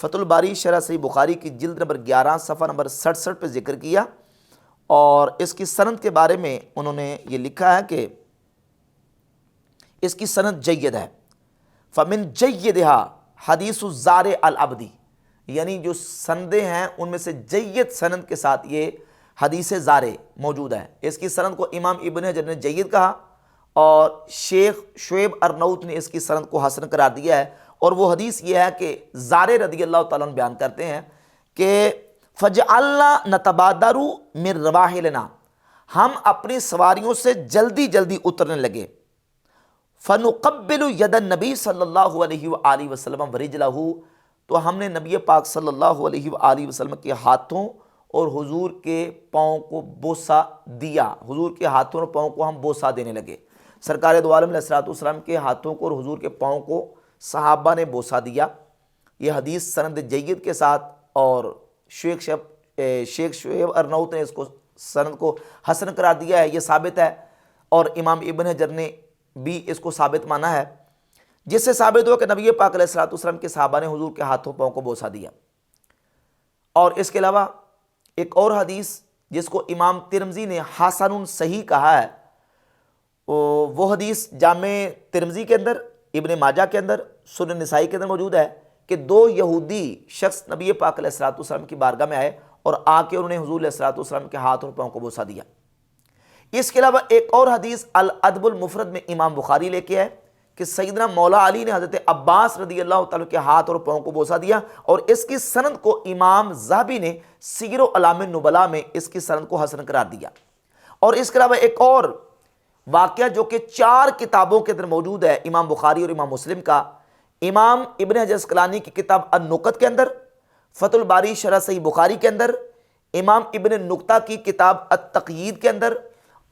A: فتح الباری شرح صحیح بخاری کی جلد نمبر 11 صفحہ نمبر 67 پہ ذکر کیا، اور اس کی سند کے بارے میں انہوں نے یہ لکھا ہے کہ اس کی سند جید ہے، فمن جیدہا حدیث الزار العبدی، یعنی جو سندیں ہیں ان میں سے جید سند کے ساتھ یہ حدیث زارے موجود ہے۔ اس کی سند کو امام ابن حجر نے جید کہا، اور شیخ شعیب ارنوت نے اس کی سند کو حسن قرار دیا ہے، اور وہ حدیث یہ ہے کہ زارے رضی اللہ تعالیٰ عنہ بیان کرتے ہیں کہ فجعلنا نتبادر من رواحلنا، ہم اپنی سواریوں سے جلدی جلدی اترنے لگے، فنقبل ید النبی صلی اللہ علیہ وآلہ وسلم ورجلہ، تو ہم نے نبی پاک صلی اللہ علیہ وآلہ وسلم کے ہاتھوں اور حضور کے پاؤں کو بوسہ دیا، حضور کے ہاتھوں اور پاؤں کو ہم بوسہ دینے لگے۔ سرکار دو عالم علیہ الصلوۃ والسلام کے ہاتھوں کو اور حضور کے پاؤں کو صحابہ نے بوسہ دیا۔ یہ حدیث سند جید کے ساتھ، اور شیخ شعیب ارنوت نے اس کو سند کو حسن قرار دیا ہے، یہ ثابت ہے، اور امام ابن حجر نے بھی اس کو ثابت مانا ہے، جس سے ثابت ہوا کہ نبی پاک علیہ الصلوۃ والسلام کے صحابہ نے حضور کے ہاتھوں پاؤں کو بوسہ دیا۔ اور اس کے علاوہ ایک اور حدیث جس کو امام ترمذی نے حسن صحیح کہا ہے، وہ حدیث جامع ترمذی کے اندر، ابن ماجہ کے اندر، سنن نسائی کے اندر موجود ہے کہ 2 یہودی شخص نبی پاک علیہ الصلوۃ والسلام کی بارگاہ میں آئے، اور آ کے انہوں نے حضور علیہ الصلوۃ والسلام کے ہاتھ اور پاؤں کو بوسہ دیا۔ اس کے علاوہ ایک اور حدیث الادب المفرد میں امام بخاری لے کے ہے کہ سیدنا مولا علی نے حضرت عباس رضی اللہ تعالیٰ کے ہاتھ اور پاؤں کو بوسہ دیا، اور اس کی سند کو امام ذہبی نے سیر و اعلام النبلاء میں اس کی سند کو حسن قرار دیا۔ اور اس کے علاوہ ایک اور واقعہ جو کہ 4 کتابوں کے اندر موجود ہے، امام بخاری اور امام مسلم کا، امام ابن حجر عسقلانی کی کتاب النکت کے اندر، فتح الباری شرح صحیح بخاری کے اندر، امام ابن نکتہ کی کتاب التقیید کے اندر،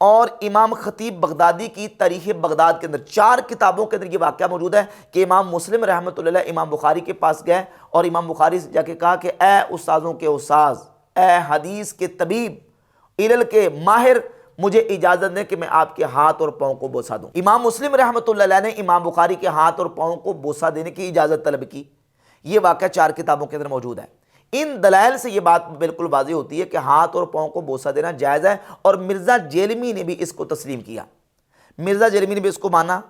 A: اور امام خطیب بغدادی کی تاریخ بغداد کے اندر، 4 کتابوں کے اندر یہ واقعہ موجود ہے کہ امام مسلم رحمۃ اللہ علیہ امام بخاری کے پاس گئے، اور امام بخاری سے جا کے کہا کہ اے استاذوں کے استاذ، اے حدیث کے طبیب، علل کے ماہر، مجھے اجازت دیں کہ میں آپ کے ہاتھ اور پاؤں کو بوسہ دوں۔ امام مسلم رحمۃ اللہ علیہ نے امام بخاری کے ہاتھ اور پاؤں کو بوسہ دینے کی اجازت طلب کی۔ یہ واقعہ 4 کتابوں کے اندر موجود ہے۔ ان دلائل سے یہ بات بالکل واضح ہوتی ہے کہ ہاتھ اور پاؤں کو بوسہ دینا جائز ہے، اور مرزا جیلمی نے بھی اس کو تسلیم کیا، مرزا جیلمی نے بھی اس کو مانا،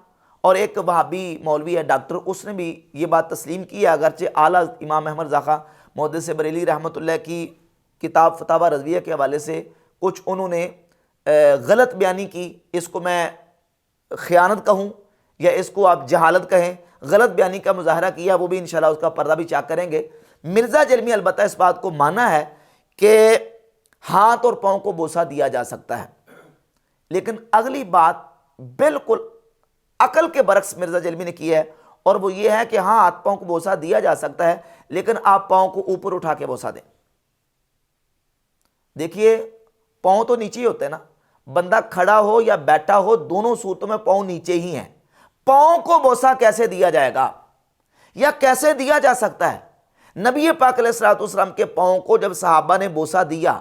A: اور ایک وہابی مولوی ہے ڈاکٹر، اس نے بھی یہ بات تسلیم کی ہے، اگرچہ اعلیٰ امام احمد زاخا محدث بریلی رحمۃ اللہ کی کتاب فتاوی رضویہ کے حوالے سے کچھ انہوں نے غلط بیانی کی، اس کو میں خیانت کہوں یا اس کو آپ جہالت کہیں، غلط بیانی کا مظاہرہ کیا، وہ بھی انشاءاللہ اس کا پردہ بھی چاک کریں گے۔ مرزا جیلمی البتہ اس بات کو مانا ہے کہ ہاتھ اور پاؤں کو بوسہ دیا جا سکتا ہے، لیکن اگلی بات بالکل عقل کے برعکس مرزا جلمی نے کی ہے، اور وہ یہ ہے کہ ہاں ہاتھ پاؤں کو بوسہ دیا جا سکتا ہے لیکن آپ پاؤں کو اوپر اٹھا کے بوسہ دیں۔ دیکھیے پاؤں تو نیچے ہی ہوتے ہیں نا، بندہ کھڑا ہو یا بیٹھا ہو دونوں صورتوں میں پاؤں نیچے ہی ہیں، پاؤں کو بوسہ کیسے دیا جائے گا یا کیسے دیا جا سکتا ہے؟ نبی پاک علیہ الصلوۃ والسلام کے پاؤں کو جب صحابہ نے بوسہ دیا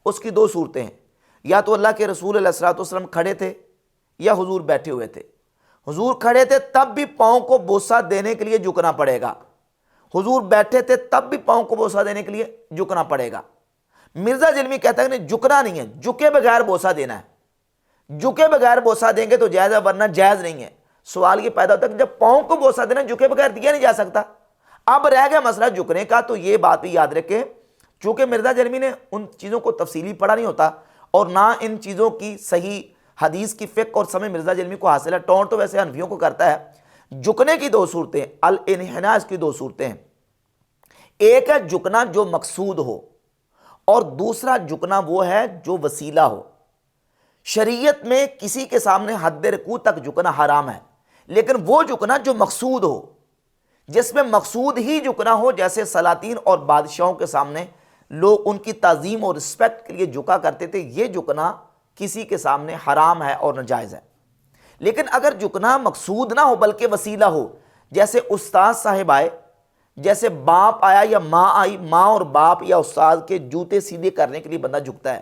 A: اس کی دو صورتیں ہیں، یا تو اللہ کے رسول علیہ الصلوۃ والسلام کھڑے تھے یا حضور بیٹھے ہوئے تھے۔ حضور کھڑے تھے تب بھی پاؤں کو بوسہ دینے کے لیے جھکنا پڑے گا، حضور بیٹھے تھے تب بھی پاؤں کو بوسہ دینے کے لیے جھکنا پڑے گا۔ مرزا جلمی کہتا ہے کہ نہیں، جھکنا نہیں ہے، جھکے بغیر بوسہ دینا ہے، جھکے بغیر بوسہ دیں گے تو جائز ہے ورنہ جائز نہیں ہے۔ سوال یہ پیدا ہوتا ہے کہ جب پاؤں کو بوسہ دینا جھکے بغیر دیا نہیں جا سکتا، اب رہ گیا مسئلہ جھکنے کا، تو یہ بات بھی یاد رکھیں چونکہ مرزا جلمی نے ان چیزوں کو تفصیلی پڑھا نہیں ہوتا اور نہ ان چیزوں کی صحیح حدیث کی فقہ اور سمجھ مرزا جلمی کو حاصل ہے، ٹونٹ تو ویسے حنفیوں کو کرتا ہے۔ جھکنے کی دو صورتیں، الانحناء کی دو صورتیں ہیں، ایک ہے جھکنا جو مقصود ہو اور دوسرا جھکنا وہ ہے جو وسیلہ ہو۔ شریعت میں کسی کے سامنے حد رکوع تک جھکنا حرام ہے، لیکن وہ جھکنا جو مقصود ہو، جس میں مقصود ہی جھکنا ہو، جیسے سلاطین اور بادشاہوں کے سامنے لوگ ان کی تعظیم اور رسپیکٹ کے لیے جھکا کرتے تھے، یہ جھکنا کسی کے سامنے حرام ہے اور ناجائز ہے۔ لیکن اگر جھکنا مقصود نہ ہو بلکہ وسیلہ ہو، جیسے استاد صاحب آئے، جیسے باپ آیا یا ماں آئی، ماں اور باپ یا استاد کے جوتے سیدھے کرنے کے لیے بندہ جھکتا ہے،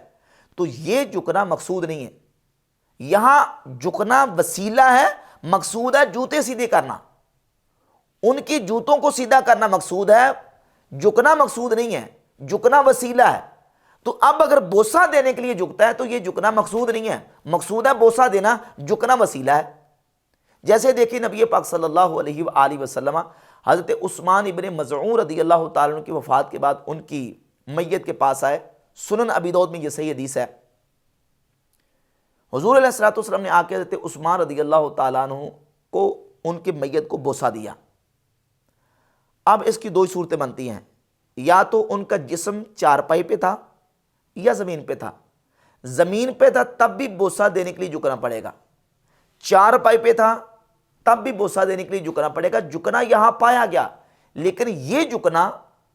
A: تو یہ جھکنا مقصود نہیں ہے۔ یہاں جھکنا وسیلہ ہے، مقصود ہے جوتے سیدھے کرنا، ان کی جوتوں کو سیدھا کرنا مقصود ہے، جھکنا مقصود نہیں ہے، جھکنا وسیلہ ہے۔ تو اب اگر بوسہ دینے کے لیے جھکتا ہے تو یہ جھکنا مقصود نہیں ہے، مقصود ہے بوسہ دینا، جھکنا وسیلہ ہے۔ جیسے دیکھیں نبی پاک صلی اللہ علیہ وآلہ وسلم حضرت عثمان ابن مظعون رضی اللہ تعالیٰ عنہ کی وفات کے بعد ان کی میت کے پاس آئے، سنن ابی داؤد میں یہ صحیح حدیث ہے، حضور علیہ الصلوۃ والسلام نے آ کے حضرت عثمان رضی اللہ تعالیٰ عنہ کو ان کی میت کو بوسہ دیا۔ اب اس کی دو صورتیں بنتی ہیں، یا تو ان کا جسم چارپائی پہ تھا یا زمین پہ تھا، زمین پہ تھا تب بھی بوسہ دینے کے لیے جھکنا پڑے گا، چارپائی پہ تھا تب بھی بوسہ دینے کے لیے جھکنا پڑے گا۔ جھکنا یہاں پایا گیا لیکن یہ جھکنا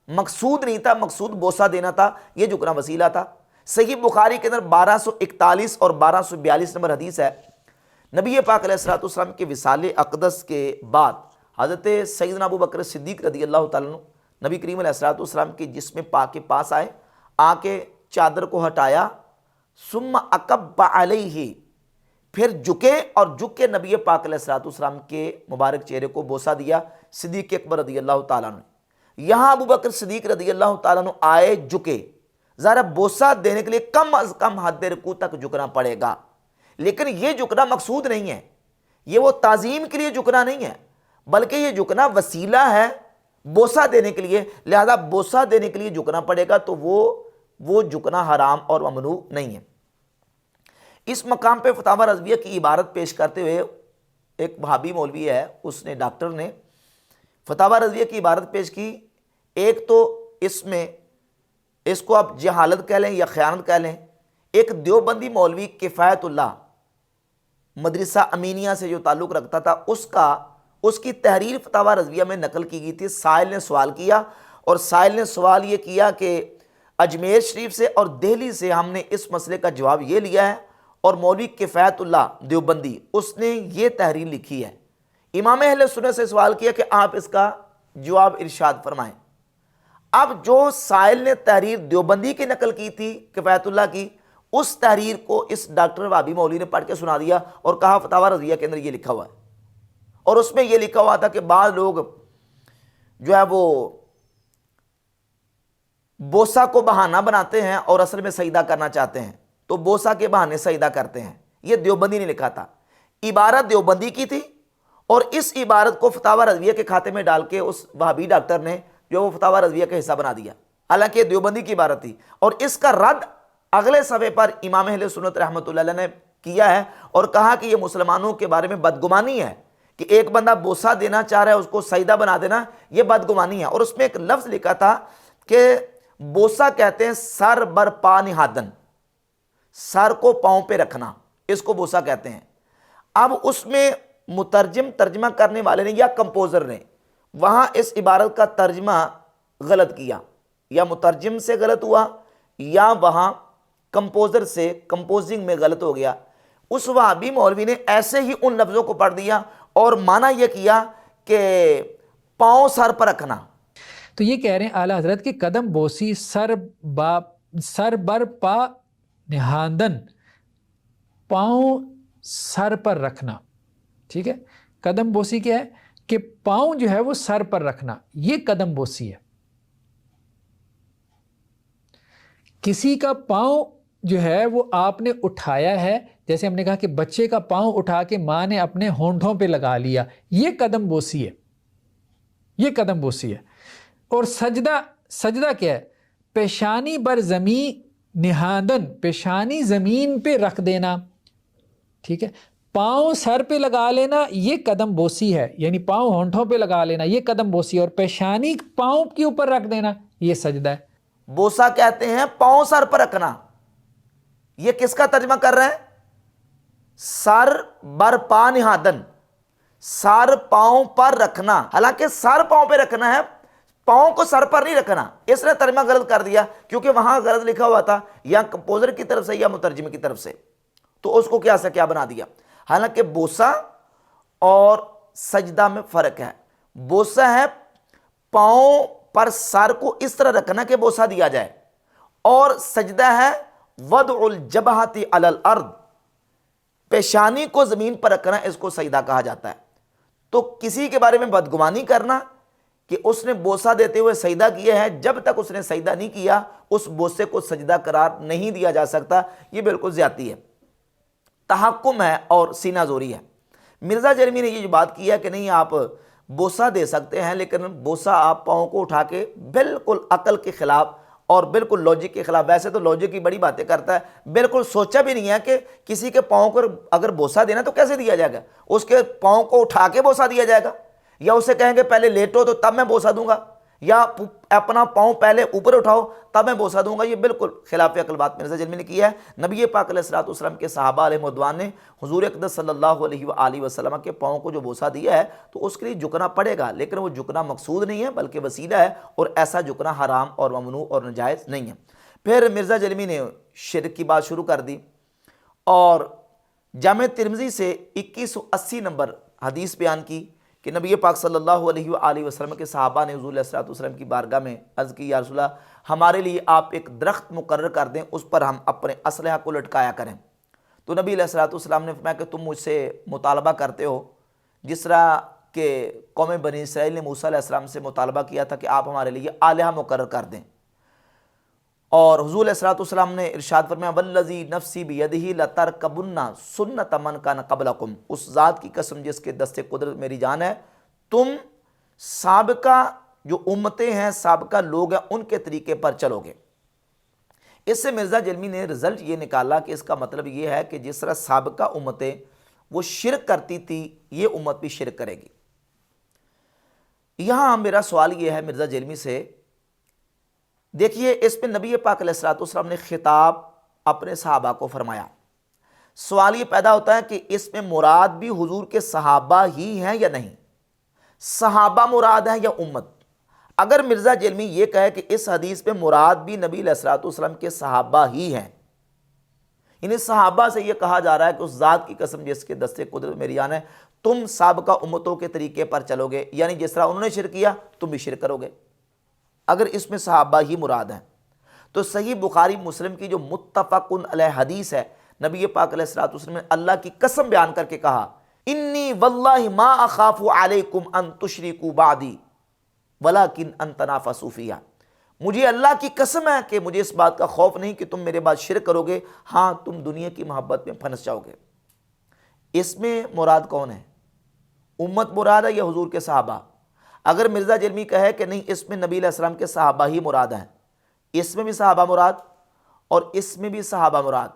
A: مقصود نہیں تھا، مقصود بوسہ دینا تھا، یہ جھکنا وسیلہ تھا۔ صحیح بخاری کے اندر 1241 اور 1242 نمبر حدیث ہے، نبی پاک علیہ الصلوۃ والسلام کے وصال اقدس کے بعد حضرت سیدنا ابو بکر صدیق رضی اللہ تعالیٰ عنہ نبی کریم علیہ الصلوۃ والسلام کے جسم پاک کے پاس آئے، آ کے چادر کو ہٹایا، ثم اکب علیہ، پھر جھکے اور جھک کے نبی پاک علیہ الصلوۃ والسلام کے مبارک چہرے کو بوسہ دیا صدیق اکبر رضی اللہ تعالیٰ عنہ۔ یہاں ابو بکر صدیق رضی اللہ تعالیٰ عنہ آئے، جھکے، ذرا بوسہ دینے کے لیے کم از کم حد رکوع تک جھکنا پڑے گا، لیکن یہ جھکنا مقصود نہیں ہے، یہ وہ تعظیم کے لیے جھکنا نہیں ہے بلکہ یہ جھکنا وسیلہ ہے بوسہ دینے کے لیے، لہذا بوسہ دینے کے لیے جھکنا پڑے گا، تو وہ جھکنا حرام اور ممنوع نہیں ہے۔ اس مقام پہ فتاوی رضویہ کی عبارت پیش کرتے ہوئے ایک وہابی مولوی ہے، اس نے ڈاکٹر نے فتاوی رضویہ کی عبارت پیش کی، ایک تو اس میں اس کو آپ جہالت کہہ لیں یا خیانت کہہ لیں، ایک دیوبندی مولوی کفایت اللہ مدرسہ امینیہ سے جو تعلق رکھتا تھا، اس کی تحریر فتاوی رضویہ میں نقل کی گئی تھی۔ سائل نے سوال کیا اور سائل نے سوال یہ کیا کہ اجمیر شریف سے اور دہلی سے ہم نے اس مسئلے کا جواب یہ لیا ہے، اور مولوی کفایت اللہ دیوبندی اس نے یہ تحریر لکھی ہے۔ امام اہل سنت سے سوال کیا کہ آپ اس کا جواب ارشاد فرمائیں۔ اب جو سائل نے تحریر دیوبندی کی نقل کی تھی کفایت اللہ کی، اس تحریر کو اس ڈاکٹر وہابی مولوی نے پڑھ کے سنا دیا اور کہا فتاوی رضویہ کے اندر یہ لکھا ہوا ہے، اور اس میں یہ لکھا ہوا تھا کہ بعض لوگ جو ہے وہ بوسہ کو بہانہ بناتے ہیں اور اصل میں سجدہ کرنا چاہتے ہیں، تو بوسہ کے بہانے سجدہ کرتے ہیں۔ یہ دیوبندی نے لکھا تھا، عبارت دیوبندی کی تھی، اور اس عبارت کو فتاوی رضویہ کے کھاتے میں ڈال کے اس وہابی ڈاکٹر نے جو وہ فتاوی رضویہ کا حصہ بنا دیا، حالانکہ یہ دیوبندی کی عبارت تھی۔ اور اس کا رد اگلے صفحے پر امام اہل سنت رحمۃ اللہ علیہ نے کیا ہے اور کہا کہ یہ مسلمانوں کے بارے میں بدگمانی ہے کہ ایک بندہ بوسہ دینا چاہ رہا ہے اس کو سجدہ بنا دینا، یہ بدگمانی ہے۔ اور اس میں ایک لفظ لکھا تھا کہ بوسہ کہتے ہیں سر بر پا نہادن، سر کو پاؤں پہ رکھنا، اس کو بوسہ کہتے ہیں۔ اب اس میں مترجم ترجمہ کرنے والے نے یا کمپوزر نے وہاں اس عبارت کا ترجمہ غلط کیا، یا مترجم سے غلط ہوا یا وہاں کمپوزر سے کمپوزنگ میں غلط ہو گیا۔ اس وہابی مولوی نے ایسے ہی ان لفظوں کو پڑھ دیا اور معنی یہ کیا کہ پاؤں سر پر رکھنا۔
I: تو یہ کہہ رہے ہیں اعلیٰ حضرت کہ قدم بوسی سر بر پا نہاندن، پاؤں سر پر رکھنا، ٹھیک ہے۔ قدم بوسی کیا ہے کہ پاؤں جو ہے وہ سر پر رکھنا، یہ قدم بوسی ہے۔ کسی کا پاؤں جو ہے وہ آپ نے اٹھایا ہے، جیسے ہم نے کہا کہ بچے کا پاؤں اٹھا کے ماں نے اپنے ہونٹوں پہ لگا لیا، یہ قدم بوسی ہے، یہ قدم بوسی ہے۔ اور سجدہ کیا ہے؟ پیشانی بر زمین نہادن، پیشانی زمین پہ رکھ دینا، ٹھیک ہے۔ پاؤں سر پہ لگا لینا یہ قدم بوسی ہے، یعنی پاؤں ہونٹوں پہ لگا لینا یہ قدم بوسی ہے، اور پیشانی پاؤں کے اوپر رکھ دینا یہ سجدہ ہے۔
A: بوسہ کہتے ہیں پاؤں سر پر رکھنا۔ یہ کس کا ترجمہ کر رہے ہیں؟ سر بر پا نہادن، سر پاؤں پر رکھنا، حالانکہ سر پاؤں پہ رکھنا ہے، پاؤں کو سر پر نہیں رکھنا۔ اس نے ترجمہ غلط کر دیا کیونکہ وہاں غلط لکھا ہوا تھا، یا کمپوزر کی طرف سے یا مترجم کی طرف سے، تو اس کو کیا بنا دیا۔ حالانکہ بوسہ اور سجدہ میں فرق ہے۔ بوسہ ہے پاؤں پر سر کو اس طرح رکھنا کہ بوسہ دیا جائے، اور سجدہ ہے وضع الجبہۃ علی الارض، پیشانی کو زمین پر رکھنا، اس کو سجدہ کہا جاتا ہے۔ تو کسی کے بارے میں بدگمانی کرنا کہ اس نے بوسہ دیتے ہوئے سجدہ کیا ہے، جب تک اس نے سجدہ نہیں کیا اس بوسے کو سجدہ قرار نہیں دیا جا سکتا، یہ بالکل زیادتی ہے، تحکم ہے اور سینہ زوری ہے۔ مرزا جرمی نے یہ جو بات کی ہے کہ نہیں آپ بوسہ دے سکتے ہیں، لیکن بوسہ آپ پاؤں کو اٹھا کے، بالکل عقل کے خلاف اور بالکل لاجک کے خلاف۔ ویسے تو لاجک کی بڑی باتیں کرتا ہے، بالکل سوچا بھی نہیں ہے کہ کسی کے پاؤں کو اگر بوسہ دینا تو کیسے دیا جائے گا؟ اس کے پاؤں کو اٹھا کے بوسہ دیا جائے گا، یا اسے کہیں گے پہلے لیٹو تو تب میں بوسہ دوں گا، یا اپنا پاؤں پہلے اوپر اٹھاؤ تب میں بوسہ دوں گا؟ یہ بالکل خلاف عقل بات مرزا جرمی نے کی ہے۔ نبی پاک علیہ الصلوۃ والسلام کے صحابہ علیہ رضوان نے حضور اقدس صلی اللہ علیہ وآلہ وسلم کے پاؤں کو جو بوسہ دیا ہے تو اس کے لیے جھکنا پڑے گا، لیکن وہ جھکنا مقصود نہیں ہے بلکہ وسیلہ ہے، اور ایسا جھکنا حرام اور ممنوع اور ناجائز نہیں ہے۔ پھر مرزا جرمی نے شرک کی بات شروع کر دی، اور جامع ترمذی سے 2180 نمبر حدیث بیان کی کہ نبی پاک صلی اللہ علیہ وآلہ وسلم کے صحابہ نے حضور علیہ الصلوۃ والسلام کی بارگاہ میں عرض کی، یا رسول اللہ ہمارے لیے آپ ایک درخت مقرر کر دیں، اس پر ہم اپنے اسلحہ کو لٹکایا کریں۔ تو نبی علیہ الصلوۃ والسلام نے فرمایا کہ تم مجھ سے مطالبہ کرتے ہو جس طرح کہ قوم بنی اسرائیل نے موسیٰ علیہ السلام سے مطالبہ کیا تھا کہ آپ ہمارے لیے آلہہ مقرر کر دیں، اور حضور علیہ الصلوۃ والسلام نے ارشاد فرمایا والذی نفسی بیدہ لترکبن سنت من کان قبلکم، اس ذات کی قسم جس کے دست قدرت میری جان ہے، تم سابقہ جو امتیں ہیں، سابقہ لوگ ہیں، ان کے طریقے پر چلو گے۔ اس سے مرزا جرمی نے رزلٹ یہ نکالا کہ اس کا مطلب یہ ہے کہ جس طرح سابقہ امتیں وہ شرک کرتی تھی، یہ امت بھی شرک کرے گی۔ یہاں میرا سوال یہ ہے مرزا جرمی سے، دیکھیے اس پہ نبی پاک علیہ الصلوۃ والسلام نے خطاب اپنے صحابہ کو فرمایا، سوال یہ پیدا ہوتا ہے کہ اس میں مراد بھی حضور کے صحابہ ہی ہیں یا نہیں؟ صحابہ مراد ہیں یا امت؟ اگر مرزا جرمی یہ کہے کہ اس حدیث میں مراد بھی نبی علیہ الصلوۃ والسلام کے صحابہ ہی ہیں، یعنی صحابہ سے یہ کہا جا رہا ہے کہ اس ذات کی قسم جس کے دست قدرت میری جان ہے، تم سابقہ امتوں کے طریقے پر چلو گے، یعنی جس طرح انہوں نے شرک کیا تم بھی شرک کرو گے۔ اگر اس میں صحابہ ہی مراد ہیں تو صحیح بخاری مسلم کی جو متفق علیہ حدیث ہے، نبی پاک علیہ الصلوۃ والسلام نے اللہ کی قسم بیان کر کے کہا انی واللہ ما اخاف علیکم ان تشرکوا بعدی ولکن ان تنافسوا فیہا، مجھے اللہ کی قسم ہے کہ مجھے اس بات کا خوف نہیں کہ تم میرے بعد شرک کرو گے، ہاں تم دنیا کی محبت میں پھنس جاؤ گے۔ اس میں مراد کون ہے؟ امت مراد ہے یا حضور کے صحابہ؟ اگر مرزا جرمی کہے کہ نہیں اس میں نبی علیہ السلام کے صحابہ ہی مراد ہیں، اس میں بھی صحابہ مراد اور اس میں بھی صحابہ مراد،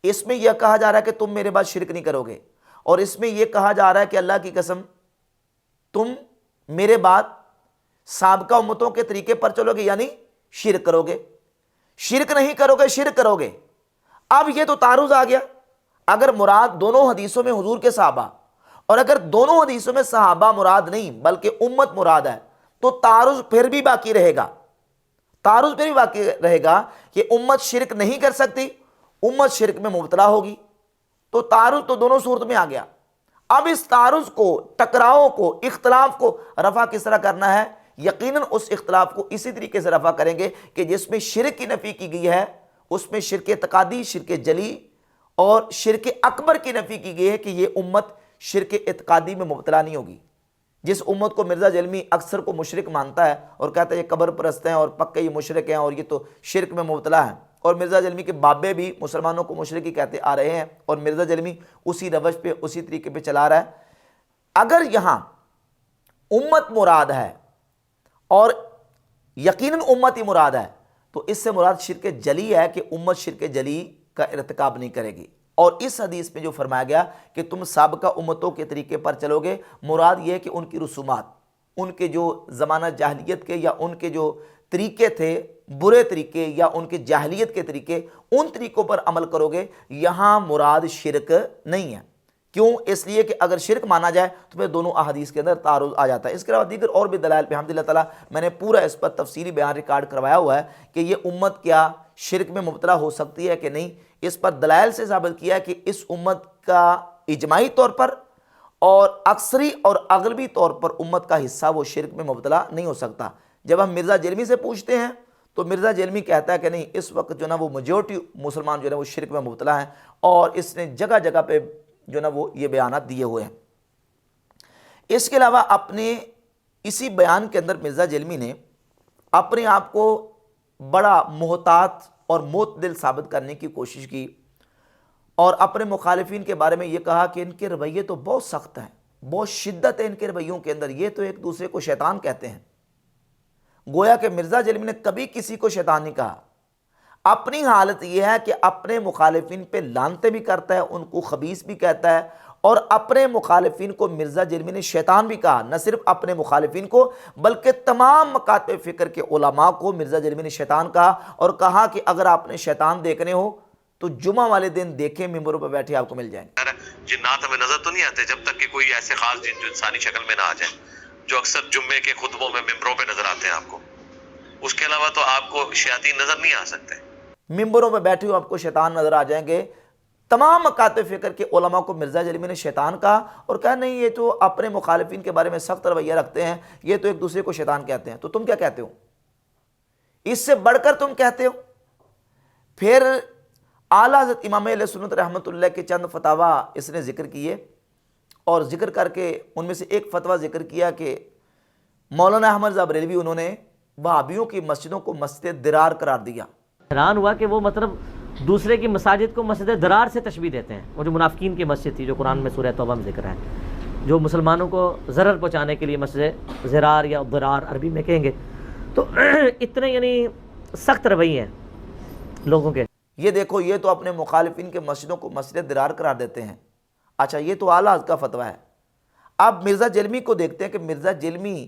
A: اس میں یہ کہا جا رہا ہے کہ تم میرے بعد شرک نہیں کرو گے، اور اس میں یہ کہا جا رہا ہے کہ اللہ کی قسم تم میرے بعد سابقہ امتوں کے طریقے پر چلو گے، یعنی شرک کرو گے، شرک نہیں کرو گے، شرک کرو گے۔ اب یہ تو تعارض آ گیا، اگر مراد دونوں حدیثوں میں حضور کے صحابہ، اور اگر دونوں حدیثوں میں صحابہ مراد نہیں بلکہ امت مراد ہے، تو تعارض پھر بھی باقی رہے گا، تعارض پھر بھی باقی رہے گا کہ امت شرک نہیں کر سکتی، امت شرک میں مبتلا ہوگی، تو تعارض تو دونوں صورت میں آ گیا۔ اب اس تعارض کو، ٹکراؤ کو، اختلاف کو رفع کس طرح کرنا ہے؟ یقیناً اس اختلاف کو اسی طریقے سے رفع کریں گے کہ جس میں شرک کی نفی کی گئی ہے اس میں شرک اعتقادی، شرک جلی اور شرک اکبر کی نفی کی گئی ہے کہ یہ امت شرک اعتقادی میں مبتلا نہیں ہوگی۔ جس امت کو مرزا جلمی اکثر کو مشرک مانتا ہے اور کہتا ہے یہ قبر پرست ہیں اور پکے یہ مشرک ہیں اور یہ تو شرک میں مبتلا ہیں، اور مرزا جلمی کے بابے بھی مسلمانوں کو مشرک ہی کہتے آ رہے ہیں، اور مرزا جلمی اسی روش پہ، اسی طریقے پہ چلا رہا ہے۔ اگر یہاں امت مراد ہے اور یقیناً امت ہی مراد ہے تو اس سے مراد شرک جلی ہے کہ امت شرک جلی کا ارتکاب نہیں کرے گی۔ اور اس حدیث میں جو فرمایا گیا کہ تم سابقہ امتوں کے طریقے پر چلو گے، مراد یہ ہے کہ ان کی رسومات، ان کے جو زمانہ جاہلیت کے یا ان کے جو طریقے تھے برے طریقے یا ان کے جاہلیت کے طریقے، ان طریقوں پر عمل کرو گے۔ یہاں مراد شرک نہیں ہے۔ کیوں؟ اس لیے کہ اگر شرک مانا جائے تو پھر دونوں احادیث کے اندر تعارض آ جاتا ہے۔ اس کے علاوہ دیگر اور بھی دلائل پہ الحمدللہ تعالیٰ میں نے پورا اس پر تفصیلی بیان ریکارڈ کروایا ہوا ہے کہ یہ امت کیا شرک میں مبتلا ہو سکتی ہے کہ نہیں۔ اس پر دلائل سے ثابت کیا ہے کہ اس امت کا اجماعی طور پر اور اکثری اور اغلبی طور پر امت کا حصہ وہ شرک میں مبتلا نہیں ہو سکتا۔ جب ہم مرزا جلمی سے پوچھتے ہیں تو مرزا جلمی کہتا ہے کہ نہیں، اس وقت جو نا وہ میجورٹی مسلمان جو ہے وہ شرک میں مبتلا ہیں، اور اس نے جگہ جگہ پہ جو نا وہ یہ بیانات دیے ہوئے ہیں۔ اس کے علاوہ اپنے اسی بیان کے اندر مرزا جلمی نے اپنے آپ کو بڑا محتاط اور معتدل ثابت کرنے کی کوشش کی، اور اپنے مخالفین کے بارے میں یہ کہا کہ ان کے رویے تو بہت سخت ہیں، بہت شدت ہے ان کے رویوں کے اندر، یہ تو ایک دوسرے کو شیطان کہتے ہیں۔ گویا کہ مرزا جلمی نے کبھی کسی کو شیطان نہیں کہا۔ اپنی حالت یہ ہے کہ اپنے مخالفین پہ لعنتیں بھی کرتا ہے، ان کو خبیث بھی کہتا ہے، اور اپنے مخالفین کو مرزا جلمی نے شیطان بھی کہا۔ نہ صرف اپنے مخالفین کو بلکہ تمام مکاتب فکر کے علماء کو مرزا جلمی نے شیطان کہا، اور کہا کہ اگر آپ نے شیطان دیکھنے ہو تو جمعہ والے دن دیکھیں، ممبروں پہ بیٹھے آپ کو مل جائیں گے۔
J: جنات ہمیں نظر تو نہیں آتے جب تک کہ کوئی ایسے خاص جن جو انسانی شکل میں نہ آ جائیں، جو اکثر جمعے کے خطبوں میں ممبروں پہ نظر آتے ہیں آپ کو۔ اس کے علاوہ تو آپ کو شیاطین نظر نہیں آ سکتے۔
A: ممبروں پہ بیٹھے ہوئے آپ کو شیطان نظر آ جائیں گے۔ تمام مکاتب فکر کے علماء کو مرزا جلمی نے شیطان کہا، اور کہا نہیں، یہ تو اپنے مخالفین کے بارے میں سخت رویہ رکھتے ہیں، یہ تو ایک دوسرے کو شیطان کہتے ہیں۔ تو تم کیا کہتے ہو؟ اس سے بڑھ کر تم کہتے ہو۔ پھر اعلیٰ حضرت امام علیہ سنت رحمۃ اللہ کے چند فتاویٰ اس نے ذکر کیے، اور ذکر کر کے ان میں سے ایک فتویٰ ذکر کیا کہ مولانا احمد رضا بریلوی انہوں نے وہابیوں کی مسجدوں کو مسجد درار قرار دیا۔
K: حیران ہوا کہ وہ مطلب دوسرے کی مساجد کو مسجد درار سے تشبیہ دیتے ہیں۔ وہ جو منافقین کی مسجد تھی جو قرآن میں سورہ توبہ میں ذکر ہے، جو مسلمانوں کو ضرر پہنچانے کے لیے مسجد زرار یا درار عربی میں کہیں گے، تو اتنے یعنی سخت رویے ہیں لوگوں کے۔
A: یہ دیکھو، یہ تو اپنے مخالفین کے مسجدوں کو مسجد درار قرار دیتے ہیں۔ اچھا، یہ تو اعلیٰ حضرت کا فتویٰ ہے۔ اب مرزا جلمی کو دیکھتے ہیں کہ مرزا جلمی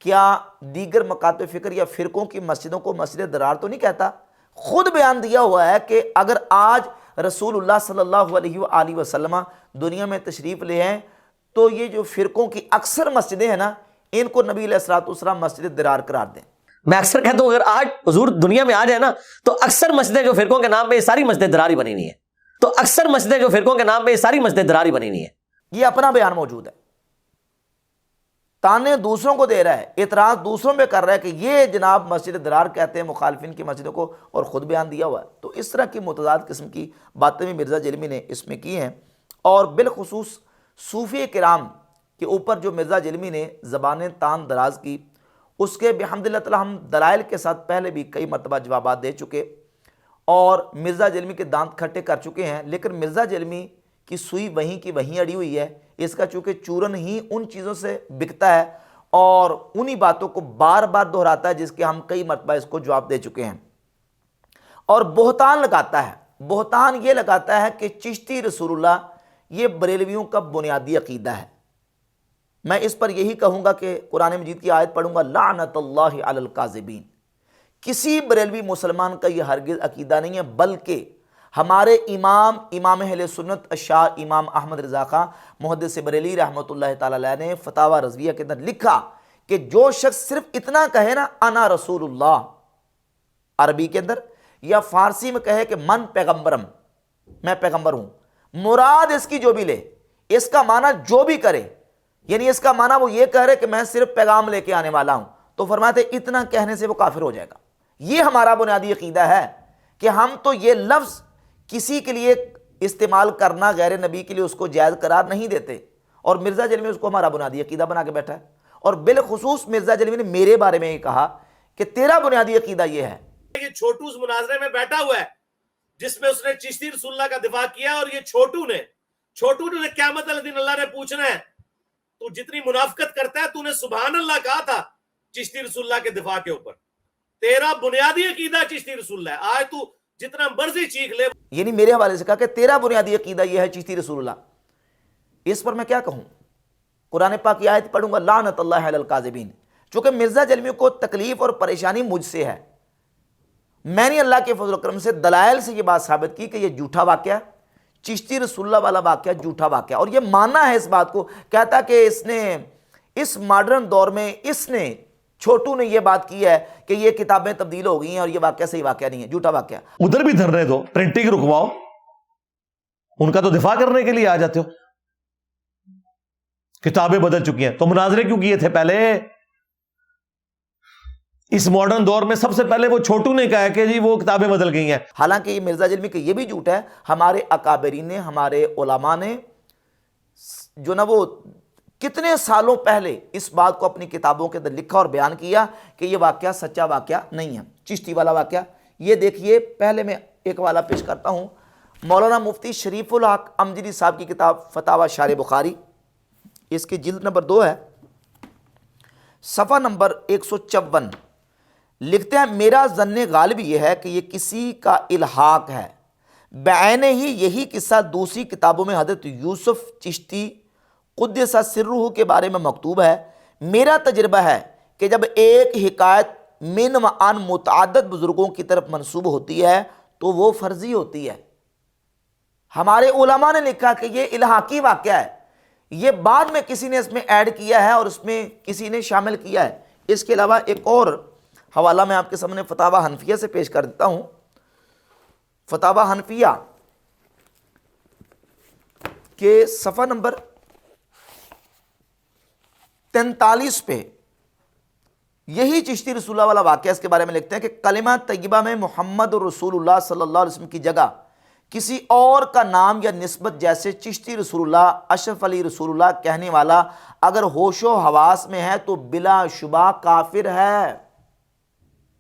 A: کیا دیگر مکاتب فکر یا فرقوں کی مسجدوں کو مسجد درار تو نہیں کہتا؟ خود بیان دیا ہوا ہے کہ اگر آج رسول اللہ صلی اللہ علیہ وآلہ وسلم دنیا میں تشریف لے ہیں تو یہ جو فرقوں کی اکثر مسجدیں ہیں نا، ان کو نبی علیہ الصلوۃ والسلام مسجد درار قرار دیں۔
K: میں اکثر کہتا ہوں اگر آج حضور دنیا میں آ جائے نا تو اکثر مسجدیں جو فرقوں کے نام پہ یہ ساری مسجد درار ہی بنی ہوئی ہیں، تو اکثر مسجدیں جو فرقوں کے نام پہ یہ ساری مسجد درار ہی بنی ہوئی ہیں۔
A: یہ اپنا بیان موجود ہے، تانے دوسروں کو دے رہا ہے، اعتراض دوسروں پہ کر رہا ہے کہ یہ جناب مسجد درار کہتے ہیں مخالفین کی مسجدوں کو، اور خود بیان دیا ہوا ہے۔ تو اس طرح کی متضاد قسم کی باتیں بھی مرزا جلمی نے اس میں کی ہیں، اور بالخصوص صوفی کرام کے اوپر جو مرزا جلمی نے زبانیں تان دراز کی، اس کے بحمدللہ تعالی ہم دلائل کے ساتھ پہلے بھی کئی مرتبہ جوابات دے چکے اور مرزا جلمی کے دانت کھٹے کر چکے ہیں، لیکن مرزا جلمی کی سوئی وہیں کی وہیں اڑی ہوئی ہے۔ اس کا چونکہ چورن ہی ان چیزوں سے بکتا ہے اور انہی باتوں کو بار بار دہراتا ہے جس کے ہم کئی مرتبہ اس کو جواب دے چکے ہیں، اور بہتان لگاتا ہے۔ بہتان یہ لگاتا ہے کہ چشتی رسول اللہ یہ بریلویوں کا بنیادی عقیدہ ہے۔ میں اس پر یہی کہوں گا کہ قرآن مجید کی آیت پڑھوں گا، لعنت اللہ علی الکاذبین۔ کسی بریلوی مسلمان کا یہ ہرگز عقیدہ نہیں ہے، بلکہ ہمارے امام اہل سنت الشاہ امام احمد رضا خان محدث بریلی رحمۃ اللہ تعالی علیہ نے فتاوی رضویہ کے اندر لکھا کہ جو شخص صرف اتنا کہے نا انا رسول اللہ عربی کے اندر، یا فارسی میں کہے کہ من پیغمبرم، میں پیغمبر ہوں، مراد اس کی جو بھی لے، اس کا معنی جو بھی کرے، یعنی اس کا معنی وہ یہ کہہ رہے کہ میں صرف پیغام لے کے آنے والا ہوں، تو فرماتے اتنا کہنے سے وہ کافر ہو جائے گا۔ یہ ہمارا بنیادی عقیدہ ہے کہ ہم تو یہ لفظ کسی کے لیے استعمال کرنا غیر نبی کے لیے اس کو جائز قرار نہیں دیتے، اور مرزا جلوی اس کو ہمارا بنیادی عقیدہ بنا کے بیٹھا ہے، اور بالخصوص مرزا جلوی نے میرے بارے میں یہ کہا کہ تیرا بنیادی عقیدہ یہ ہے۔
F: یہ چھوٹو اس مناظرے میں بیٹھا ہوا ہے جس میں اس نے چشتی رسول اللہ کا دفاع کیا، اور یہ چھوٹو نے قیامت والے دن اللہ نے پوچھنا ہے تو جتنی منافقت کرتا ہے، تو نے سبحان اللہ کہا تھا چشتی رسول اللہ کے دفاع کے اوپر، تیرا بنیادی عقیدہ چشتی رسول اللہ ہے، آج تو جتنا مرضی چیخ لے۔
A: یعنی میرے حوالے سے کہا کہ تیرا بنیادی عقیدہ یہ ہے چشتی رسول اللہ، اس پر میں کیا کہوں؟ قرآن پاک کی آیت پڑھوں گا لعنت اللہ علی الکاذبین، چونکہ مرزا جلوی کو تکلیف اور پریشانی مجھ سے ہے، میں نے اللہ کے فضل و کرم سے دلائل سے یہ بات ثابت کی کہ یہ جھوٹا واقعہ، چشتی رسول اللہ والا واقعہ جھوٹا واقعہ، اور یہ ماننا ہے اس بات کو، کہتا کہ اس نے اس ماڈرن دور میں اس نے چھوٹو نے یہ بات کی ہے کہ یہ کتابیں تبدیل ہو گئی ہیں اور یہ واقعہ صحیح واقعہ نہیں ہے، جھوٹا واقعہ۔
H: ادھر بھی دھرنے دو، پرنٹنگ رکواؤ، ان کا تو دفاع کرنے کے لیے آ جاتے ہو، کتابیں بدل چکی ہیں، تو مناظرے کیوں کیے تھے پہلے؟ اس ماڈرن دور میں سب سے پہلے وہ چھوٹو نے کہا کہ جی وہ کتابیں بدل گئی ہیں،
A: حالانکہ یہ مرزا جلوی کہ یہ بھی جھوٹ ہے، ہمارے اکابرین نے، ہمارے علماء نے جو نا وہ کتنے سالوں پہلے اس بات کو اپنی کتابوں کے اندر لکھا اور بیان کیا کہ یہ واقعہ سچا واقعہ نہیں ہے، چشتی والا واقعہ۔ یہ دیکھیے، پہلے میں ایک والا پیش کرتا ہوں، مولانا مفتی شریف الحق امجدی صاحب کی کتاب فتاوی شارح بخاری، اس کی جلد نمبر 2 ہے، صفحہ نمبر 154، لکھتے ہیں میرا ظن غالب یہ ہے کہ یہ کسی کا الحاق ہے، بعین ہی یہی قصہ دوسری کتابوں میں حضرت یوسف چشتی قدس سرہ کے بارے میں مکتوب ہے۔ میرا تجربہ ہے کہ جب ایک حکایت من و عن متعدد بزرگوں کی طرف منسوب ہوتی ہے تو وہ فرضی ہوتی ہے۔ ہمارے علماء نے لکھا کہ یہ الحاقی واقعہ ہے، یہ بعد میں کسی نے اس میں ایڈ کیا ہے اور اس میں کسی نے شامل کیا ہے۔ اس کے علاوہ ایک اور حوالہ میں آپ کے سامنے فتاوی حنفیہ سے پیش کر دیتا ہوں، فتاوی حنفیہ کے صفحہ نمبر 43 پہ یہی چشتی رسول اللہ والا واقعہ، اس کے بارے میں لکھتے ہیں کہ کلمہ طیبہ میں محمد رسول اللہ صلی اللہ علیہ وسلم کی جگہ کسی اور کا نام یا نسبت، جیسے چشتی رسول اللہ، اشرف علی رسول اللہ کہنے والا اگر ہوش و حواس میں ہے تو بلا شبہ کافر ہے۔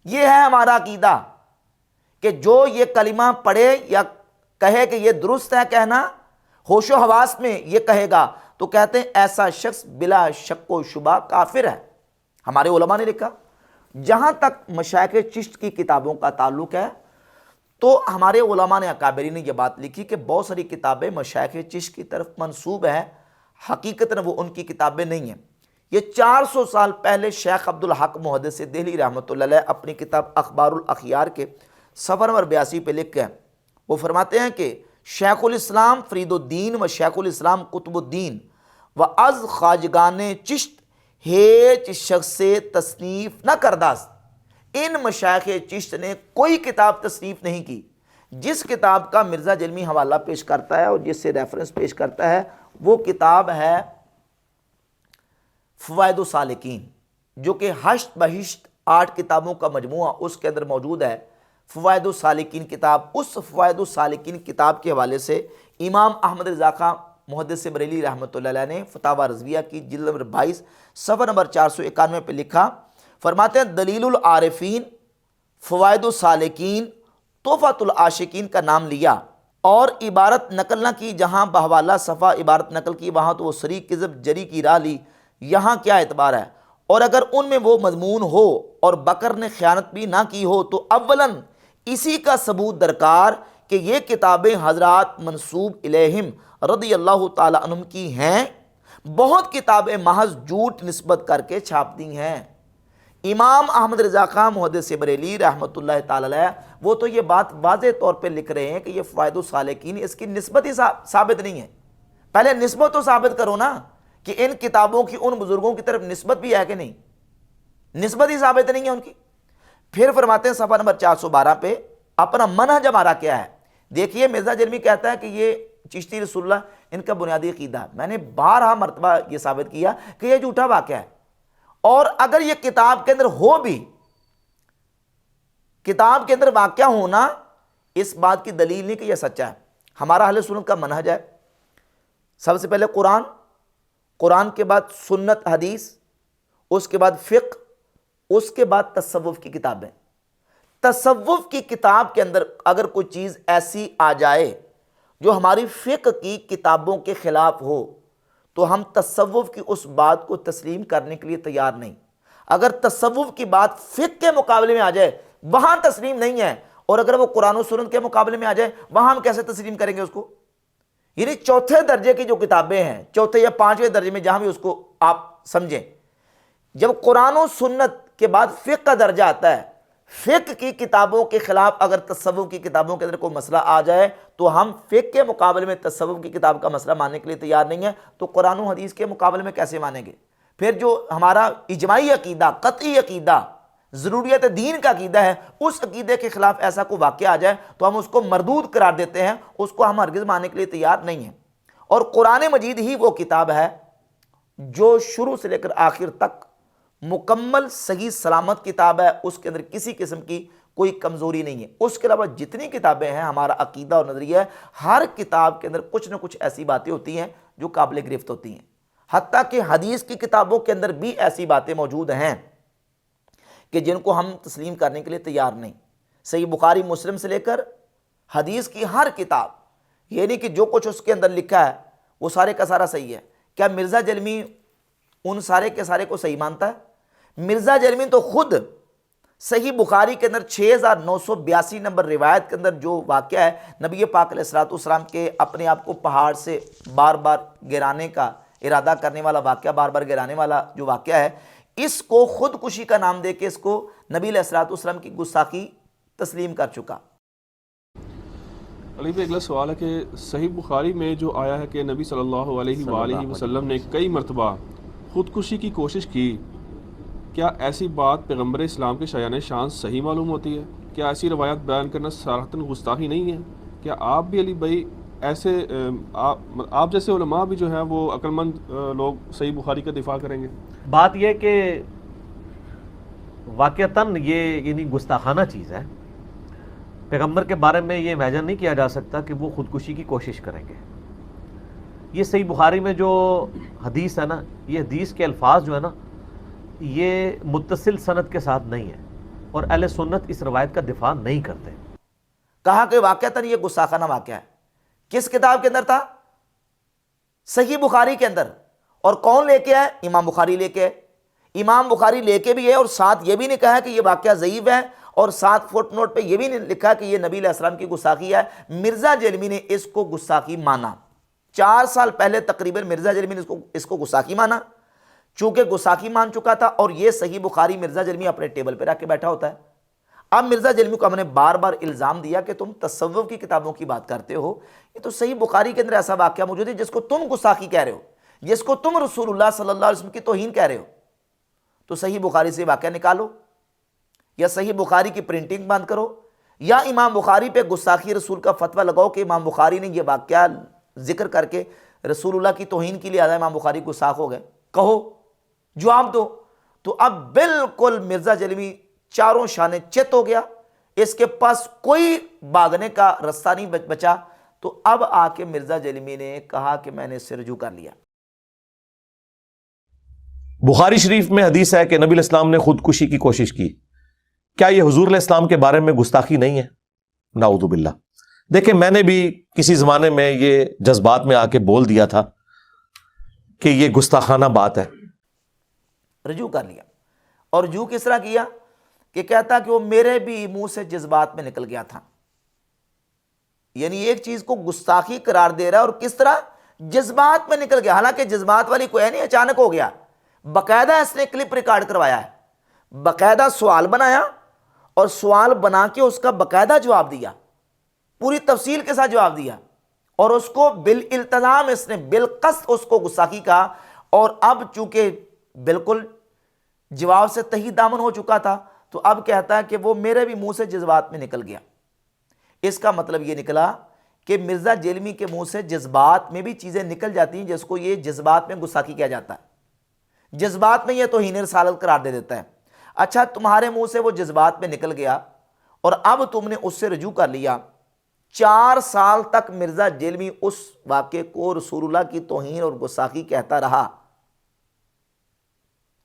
A: یہ ہے ہمارا عقیدہ کہ جو یہ کلمہ پڑھے یا کہے کہ یہ درست ہے کہنا، ہوش و حواس میں یہ کہے گا، تو کہتے ہیں ایسا شخص بلا شک و شبہ کافر ہے۔ ہمارے علماء نے لکھا۔ جہاں تک مشائخ چشت کی کتابوں کا تعلق ہے تو ہمارے علماء نے اکابرین نے یہ بات لکھی کہ بہت ساری کتابیں مشائخ چشت کی طرف منسوب ہیں، حقیقتاً وہ ان کی کتابیں نہیں ہیں۔ یہ 400 سال پہلے شیخ عبدالحق محدث دہلی رحمۃ اللہ علیہ اپنی کتاب اخبار الاخیار کے صفحہ نمبر 82 پہ لکھ کے وہ فرماتے ہیں کہ شیخ الاسلام فرید الدین و شیخ الاسلام قطب الدین و از خواجگان چشت ہیچ شخص سے تصنیف نہ کرداست۔ ان مشائخ چشت نے کوئی کتاب تصنیف نہیں کی۔ جس کتاب کا مرزا جلمی حوالہ پیش کرتا ہے اور جس سے ریفرنس پیش کرتا ہے وہ کتاب ہے فوائد السالکین، جو کہ 8 بہشت 8 کتابوں کا مجموعہ اس کے اندر موجود ہے۔ فوائد السالکین کتاب، اس فوائد السالکین کتاب کے حوالے سے امام احمد رضا خان محدث بریلی رحمۃ اللہ علیہ نے فتاوی رضویہ کی جلد نمبر 22 صفحہ نمبر 491 پہ لکھا، فرماتے ہیں دلیل العارفین، فوائد السالکین، تحفۃ العاشقین کا نام لیا اور عبارت نقل نہ کی، جہاں بحوالہ صفحہ عبارت نقل کی وہاں تو وہ سری کذب جری کی راہ لی، یہاں کیا اعتبار ہے؟ اور اگر ان میں وہ مضمون ہو اور بکر نے خیانت بھی نہ کی ہو تو اولاً اسی کا ثبوت درکار کہ یہ کتابیں حضرات منسوب الیہم رضی اللہ تعالی عنہم کی ہیں۔ بہت کتابیں محض جھوٹ نسبت کر کے چھاپ دی ہیں۔ امام احمد رضا خان محدث بریلی رحمۃ اللہ تعالی علیہ وہ تو یہ بات واضح طور پہ لکھ رہے ہیں کہ یہ فوائد السالکین اس کی نسبت ہی ثابت نہیں ہے. پہلے نسبت تو ثابت کرو نا کہ ان کتابوں کی ان بزرگوں کی طرف نسبت بھی ہے کہ نہیں, نسبت ہی ثابت نہیں ہے ان کی. پھر فرماتے ہیں صفحہ نمبر 412 پہ اپنا منہج ہمارا کیا ہے. دیکھیے مرزا جرمی کہتا ہے کہ یہ چشتی رسول اللہ ان کا بنیادی عقیدہ ہے. میں نے بارہا مرتبہ یہ ثابت کیا کہ یہ جھوٹا واقعہ ہے, اور اگر یہ کتاب کے اندر ہو بھی, کتاب کے اندر واقعہ ہونا اس بات کی دلیل نہیں کہ یہ سچا ہے. ہمارا اہل سنت کا منہج ہے سب سے پہلے قرآن, قرآن کے بعد سنت حدیث, اس کے بعد فقہ, اس کے بعد تصوف کی کتابیں. تصوف کی کتاب کے اندر اگر کوئی چیز ایسی آ جائے جو ہماری فقہ کی کتابوں کے خلاف ہو تو ہم تصوف کی اس بات کو تسلیم کرنے کے لیے تیار نہیں. اگر تصوف کی بات فقہ کے مقابلے میں آ جائے وہاں تسلیم نہیں ہے, اور اگر وہ قرآن و سنت کے مقابلے میں آ جائے وہاں ہم کیسے تسلیم کریں گے اس کو. یعنی چوتھے درجے کی جو کتابیں ہیں, چوتھے یا پانچویں درجے میں جہاں بھی اس کو آپ سمجھیں, جب قرآن و سنت کے بعد فقہ کا درجہ آتا ہے, فقہ کی کتابوں کے خلاف اگر تصوف کی کتابوں کے اندر کوئی مسئلہ آ جائے تو ہم فقہ کے مقابلے میں تصوف کی کتاب کا مسئلہ ماننے کے لیے تیار نہیں ہیں, تو قرآن و حدیث کے مقابلے میں کیسے مانیں گے. پھر جو ہمارا اجماعی عقیدہ, قطعی عقیدہ, ضروریت دین کا عقیدہ ہے, اس عقیدے کے خلاف ایسا کوئی واقعہ آ جائے تو ہم اس کو مردود قرار دیتے ہیں, اس کو ہم ہرگز ماننے کے لیے تیار نہیں ہیں. اور قرآن مجید ہی وہ کتاب ہے جو شروع سے لے کر آخر تک مکمل صحیح سلامت کتاب ہے, اس کے اندر کسی قسم کی کوئی کمزوری نہیں ہے. اس کے علاوہ جتنی کتابیں ہیں, ہمارا عقیدہ اور نظریہ ہے, ہر کتاب کے اندر کچھ نہ کچھ ایسی باتیں ہوتی ہیں جو قابل گرفت ہوتی ہیں. حتیٰ کہ حدیث کی کتابوں کے اندر بھی ایسی باتیں موجود ہیں کہ جن کو ہم تسلیم کرنے کے لیے تیار نہیں. صحیح بخاری مسلم سے لے کر حدیث کی ہر کتاب, یہ نہیں کہ جو کچھ اس کے اندر لکھا ہے وہ سارے کا سارا صحیح ہے. کیا مرزا جلمی ان سارے کے سارے کو صحیح مانتا ہے؟ مرزا جرمی تو خود صحیح بخاری کے اندر 6982 نمبر روایت کے اندر جو واقعہ ہے نبی پاک علیہ الصلوۃ والسلام کے اپنے آپ کو پہاڑ سے بار بار گرانے کا ارادہ کرنے والا واقعہ, بار بار گرانے والا جو واقعہ ہے, اس کو خودکشی کا نام دے کے اس کو نبی علیہ الصلوۃ والسلام کی گستاخی تسلیم کر چکا.
L: علی بھائی اگلا سوال ہے کہ صحیح بخاری میں جو آیا ہے کہ نبی صلی اللہ علیہ وآلہ وسلم نے کئی مرتبہ خودکشی کی کوشش کی, کیا ایسی بات پیغمبر اسلام کے شایان شان صحیح معلوم ہوتی ہے؟ کیا ایسی روایات بیان کرنا صراحتاً گستاخی نہیں ہے؟ کیا آپ بھی علی بھائی ایسے آپ جیسے علماء بھی جو ہیں وہ عقل مند لوگ صحیح بخاری کا دفاع کریں گے؟
F: بات یہ کہ واقعتاً یہ یعنی گستاخانہ چیز ہے. پیغمبر کے بارے میں یہ امیجن نہیں کیا جا سکتا کہ وہ خودکشی کی کوشش کریں گے. یہ صحیح بخاری میں جو حدیث ہے نا, یہ حدیث کے الفاظ جو ہے نا یہ متصل سند کے ساتھ نہیں ہے, اور اہل سنت اس روایت کا دفاع نہیں کرتے.
A: کہا کہ واقعتاً یہ گستاخانہ واقعہ ہے. کس کتاب کے اندر تھا؟ صحیح بخاری کے اندر. اور کون لے کے آئے؟ امام بخاری لے کے آئے. امام بخاری لے کے بھی ہے اور ساتھ یہ بھی نہیں کہا کہ یہ واقعہ ضعیف ہے, اور ساتھ فوٹ نوٹ پہ یہ بھی نہیں لکھا کہ یہ نبی علیہ السلام کی گستاخی ہے. مرزا جرمی نے اس کو گستاخی مانا. 4 سال پہلے تقریباً مرزا جرمی نے اس کو گستاخی مانا. چونکہ گستاخی مان چکا تھا, اور یہ صحیح بخاری مرزا جرمی اپنے ٹیبل پہ رکھ کے بیٹھا ہوتا ہے. اب مرزا جرمی کو ہم نے بار بار الزام دیا کہ تم تصوف کی کتابوں کی بات کرتے ہو, یہ تو صحیح بخاری کے اندر ایسا واقعہ موجود ہے جس کو تم گستاخی کہہ رہے ہو, جس کو تم رسول اللہ صلی اللہ علیہ وسلم کی توہین کہہ رہے ہو. تو صحیح بخاری سے واقعہ نکالو, یا صحیح بخاری کی پرنٹنگ بند کرو, یا امام بخاری پہ گستاخی رسول کا فتویٰ لگاؤ کہ امام بخاری نے یہ واقعہ ذکر کر کے رسول اللہ کی توہین کی لہذا امام بخاری گستاخ ہو گئے. کہو, جواب دو. تو اب بالکل مرزا جلمی چاروں شانے چت ہو گیا, اس کے پاس کوئی بھاگنے کا رستہ نہیں بچا. تو اب آ کے مرزا جلمی نے کہا کہ میں نے اس سے رجوع کر لیا.
H: بخاری شریف میں حدیث ہے کہ نبی علیہ السلام نے خودکشی کی کوشش کی. کیا یہ حضور علیہ السلام کے بارے میں گستاخی نہیں ہے؟ نعوذ باللہ. دیکھیں, میں نے بھی کسی زمانے میں یہ جذبات میں آ کے بول دیا تھا کہ یہ گستاخانہ بات ہے.
A: رجوع کر لیا. اور رجوع کس طرح کیا کہ کہتا کہ وہ میرے بھی منہ سے جذبات میں نکل گیا تھا. یعنی ایک چیز کو گستاخی قرار دے رہا ہے, اور کس طرح جذبات میں نکل گیا. حالانکہ جذبات والی کوئی نہیں, اچانک ہو گیا. باقاعدہ اس نے کلپ ریکارڈ کروایا ہے, باقاعدہ سوال بنایا اور سوال بنا کے اس کا باقاعدہ جواب دیا، پوری تفصیل کے ساتھ جواب دیا، اور اس کو بالالتزام اس نے بالقصد اس کو گستاخی کہا، اور اب چونکہ بالکل جواب سے تہی دامن ہو چکا تھا تو اب کہتا ہے کہ وہ میرے بھی منہ سے جذبات میں نکل گیا۔ اس کا مطلب یہ نکلا کہ مرزا جیلمی کے منہ سے جذبات میں بھی چیزیں نکل جاتی ہیں، جس کو یہ جذبات میں گستاخی کیا جاتا ہے، جذبات میں یہ توہین رسالت قرار دے دیتا ہے۔ اچھا، تمہارے منہ سے وہ جذبات میں نکل گیا اور اب تم نے اس سے رجوع کر لیا۔ 4 سال تک مرزا جیلمی اس واقعے کو رسول اللہ کی توہین اور گستاخی کہتا رہا،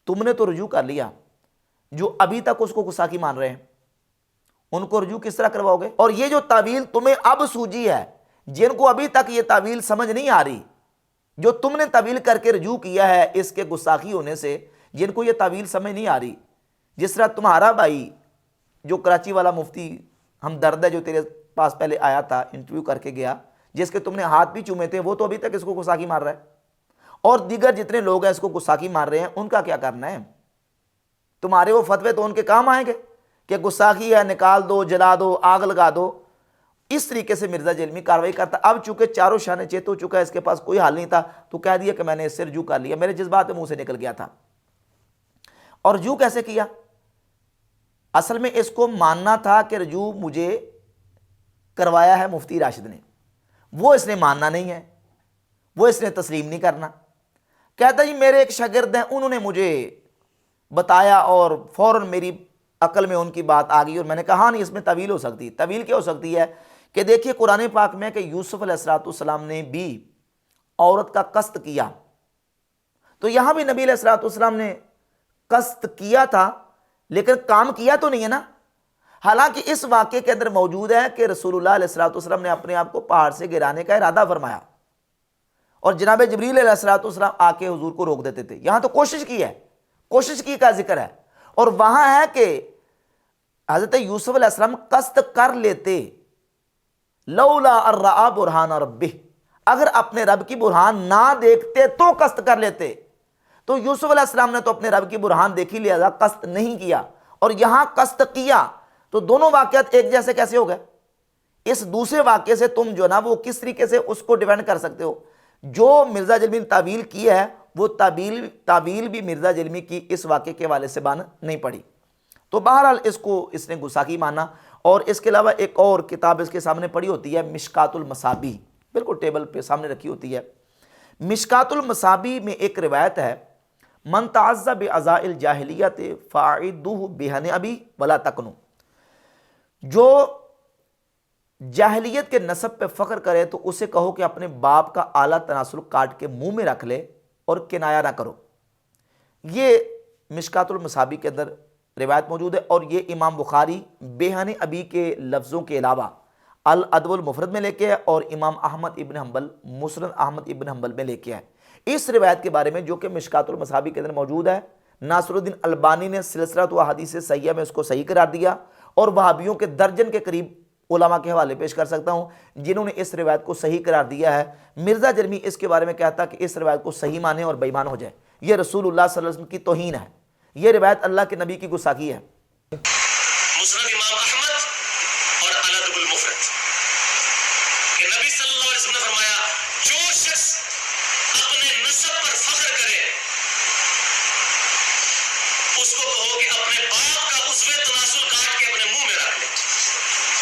A: تم نے تو رجوع کر لیا۔ جو ابھی تک اس کو گستاخی مان رہے ہیں ان کو رجوع کس طرح کرواؤ گے؟ اور یہ جو تعویل تمہیں اب سوجی ہے، جن کو ابھی تک یہ تعویل سمجھ نہیں آ رہی، جو تم نے تعویل کر کے رجوع کیا ہے اس کے گستاخی ہونے سے، جن کو یہ تعویل سمجھ نہیں آ رہی، جس طرح تمہارا بھائی جو کراچی والا مفتی ہمدرد ہے، جو تیرے پاس پہلے آیا تھا انٹرویو کر کے گیا، جس کے تم نے ہاتھ بھی چومے تھے، وہ تو ابھی تک اس کو گستاخی مار رہا ہے، اور دیگر جتنے لوگ ہیں اس کو گستاخی مار رہے ہیں، ان کا کیا کرنا ہے؟ تمہارے وہ فتوے تو ان کے کام آئیں گے کہ گستاخی ہے، نکال دو، جلا دو، آگ لگا دو۔ اس طریقے سے مرزا جیلمی کاروائی کرتا۔ اب چونکہ چاروں شانے چیت ہو چکا ہے، اس کے پاس کوئی حل نہیں تھا، تو کہہ دیا کہ میں نے اس سے رجوع کر لیا، میرے جذبات منہ سے نکل گیا تھا۔ اور رجوع کیسے کیا؟ اصل میں اس کو ماننا تھا کہ رجوع مجھے کروایا ہے مفتی راشد نے، وہ اس نے ماننا نہیں ہے، وہ اس نے تسلیم نہیں کرنا۔ کہتا جی میرے ایک شاگرد ہیں، انہوں نے مجھے بتایا اور فوراً میری عقل میں ان کی بات آ گئی، اور میں نے کہا ہاں نہیں، اس میں طویل ہو سکتی ہے۔ طویل کیا ہو سکتی ہے کہ دیکھیے قرآن پاک میں کہ یوسف علیہ السلام نے بھی عورت کا قصد کیا، تو یہاں بھی نبی علیہ السلام نے قصد کیا تھا لیکن کام کیا تو نہیں ہے نا۔ حالانکہ اس واقعے کے اندر موجود ہے کہ رسول اللہ علیہ السلام نے اپنے آپ کو پہاڑ سے گرانے کا ارادہ فرمایا، اور جناب جبریل علیہ السلام آ کے حضور کو روک دیتے تھے۔ یہاں تو کوشش کی ہے، کوشش کی کا ذکر ہے، اور وہاں ہے کہ حضرت یوسف علیہ السلام قصد کر لیتے، لولا الرآ برہان ربہ، اگر اپنے رب کی برہان نہ دیکھتے تو قصد کر لیتے۔ تو یوسف علیہ السلام نے تو اپنے رب کی برہان دیکھی، لہذا قصد نہیں کیا، اور یہاں قصد کیا، تو دونوں واقعات ایک جیسے کیسے ہو گئے؟ اس دوسرے واقعے سے تم جو نا وہ کس طریقے سے اس کو ڈیفینڈ کر سکتے ہو؟ جو مرزا جیلمی نے تعویل کی ہے وہ تعویل بھی مرزا جیلمی کی اس واقعے کے حوالے سے بان نہیں پڑی۔ تو بہرحال اس نے گستاخی مانا۔ اور اس کے علاوہ ایک اور کتاب اس کے سامنے پڑی ہوتی ہے، مشکات المصابیح، بالکل ٹیبل پہ سامنے رکھی ہوتی ہے۔ مشکات المصابیح میں ایک روایت ہے، من تعزّ بعزاء الجاہلیت فاعدوہ بہنئبی ولا تکنو، جو جاہلیت کے نسب پہ فخر کرے تو اسے کہو کہ اپنے باپ کا اعلیٰ تناسل کاٹ کے منہ میں رکھ لے اور کنایا نہ کرو۔ یہ مشکات المصابیح کے اندر روایت موجود ہے، اور یہ امام بخاری بیہن ابی کے لفظوں کے علاوہ الادب المفرد میں لے کے ہے، اور امام احمد ابن حنبل مسند احمد ابن حنبل میں لے کے ہے۔ اس روایت کے بارے میں جو کہ مشکات المصابیح کے اندر موجود ہے، ناصر الدین البانی نے سلسلۃ احادیث صحیحہ میں اس کو صحیح قرار دیا، اور وہابیوں کے درجن کے قریب علماء کے حوالے پیش کر سکتا ہوں جنہوں نے اس روایت کو صحیح قرار دیا ہے۔ مرزا جرمی اس کے بارے میں کہتا کہ اس روایت کو صحیح مانے اور بے ایمان ہو جائے، یہ رسول اللہ صلی اللہ علیہ وسلم کی توہین ہے، یہ روایت اللہ کے نبی کی گستاخی ہے۔
J: مسند امام احمد اور الادب المفرد کہ نبی صلی اللہ علیہ وسلم نے فرمایا جو شخص اپنے نسب پر فخر کرے اس کو کہو کہ اپنے باپ کا عضو تناسل کاٹ کے اپنے منہ میں رکھ لے،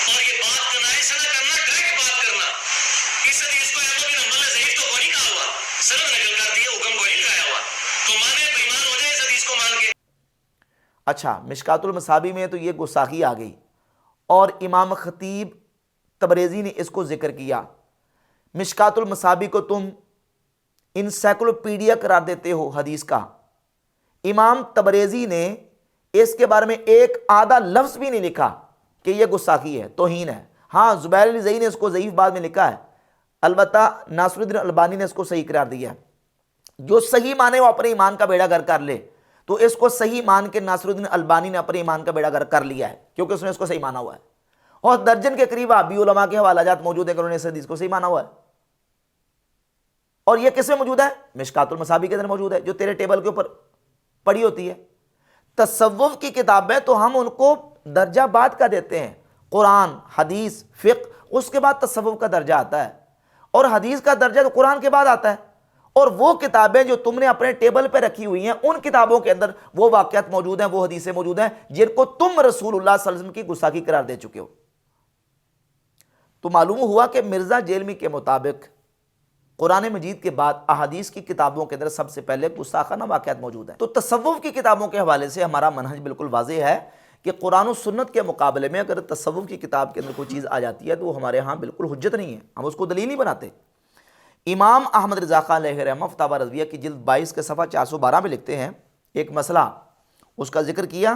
J: اور یہ بات کنائی سے نہ کرنا، ڈائریکٹ بات کرنا۔ اس حدیث کو احمد بن حنبل نے ضعیف تو کوئی نہیں کہا ہوا، سند نقل کر دیا، حکم کوئی نہیں لگایا ہوا، تو مانے بے ایمان ہو جائے اس حدیث کو مان کے۔
A: اچھا، مشکات المصابیح میں تو یہ گستاخی آ گئی، اور امام خطیب تبریزی نے اس کو ذکر کیا۔ مشکات المصابیح کو تم انسائکلوپیڈیا قرار دیتے ہو حدیث کا، امام تبریزی نے اس کے بارے میں ایک آدھا لفظ بھی نہیں لکھا کہ یہ گستاخی ہے، توہین ہے۔ ہاں، زبیر علی زئی نے اس کو ضعیف بعد میں لکھا ہے، البتہ ناصر الدین البانی نے اس کو صحیح قرار دیا ہے۔ جو صحیح مانے وہ اپنے ایمان کا بیڑا گرک کر لے، تو اس کو صحیح مان کے ناصر الدین البانی نے اپنے ایمان کا بیڑا گرک کر لیا ہے، کیونکہ اس نے اس کو صحیح مانا ہوا ہے، اور درجن کے قریب وہابی علماء کے حوالہ جات موجود ہیں کہ انہوں نے اس حدیث کو صحیح مانا ہوا ہے۔ اور یہ کس میں موجود ہے؟ مشکات المصابیح کے اندر موجود ہے، جو تیرے ٹیبل کے اوپر پڑی ہوتی ہے۔ تصوف کی کتابیں تو ہم ان کو درجہ بعد کا دیتے ہیں، قرآن، حدیث، فقہ، اس کے بعد تصوف کا درجہ آتا ہے، اور حدیث کا درجہ تو قرآن کے بعد آتا ہے۔ اور وہ کتابیں جو تم نے اپنے ٹیبل پہ رکھی ہوئی ہیں، ان کتابوں کے اندر وہ واقعات موجود ہیں، وہ حدیثیں موجود ہیں جن کو تم رسول اللہ صلی اللہ علیہ وسلم کی گستاخی قرار دے چکے ہو۔ تو معلوم ہوا کہ مرزا جیلمی کے مطابق قرآن مجید کے بعد احادیث کی کتابوں کے اندر سب سے پہلے گستاخانہ واقعات موجود ہیں۔ تو تصوف کی کتابوں کے حوالے سے ہمارا منہج بالکل واضح ہے کہ قرآن و سنت کے مقابلے میں اگر تصوف کی کتاب کے اندر کوئی چیز آ جاتی ہے تو وہ ہمارے ہاں بالکل حجت نہیں ہے، ہم اس کو دلیل نہیں بناتے۔ امام احمد رضا خان علیہ رحمہ فتاوی رضویہ کی جلد 22 کے صفحہ 412 میں لکھتے ہیں، ایک مسئلہ اس کا ذکر کیا،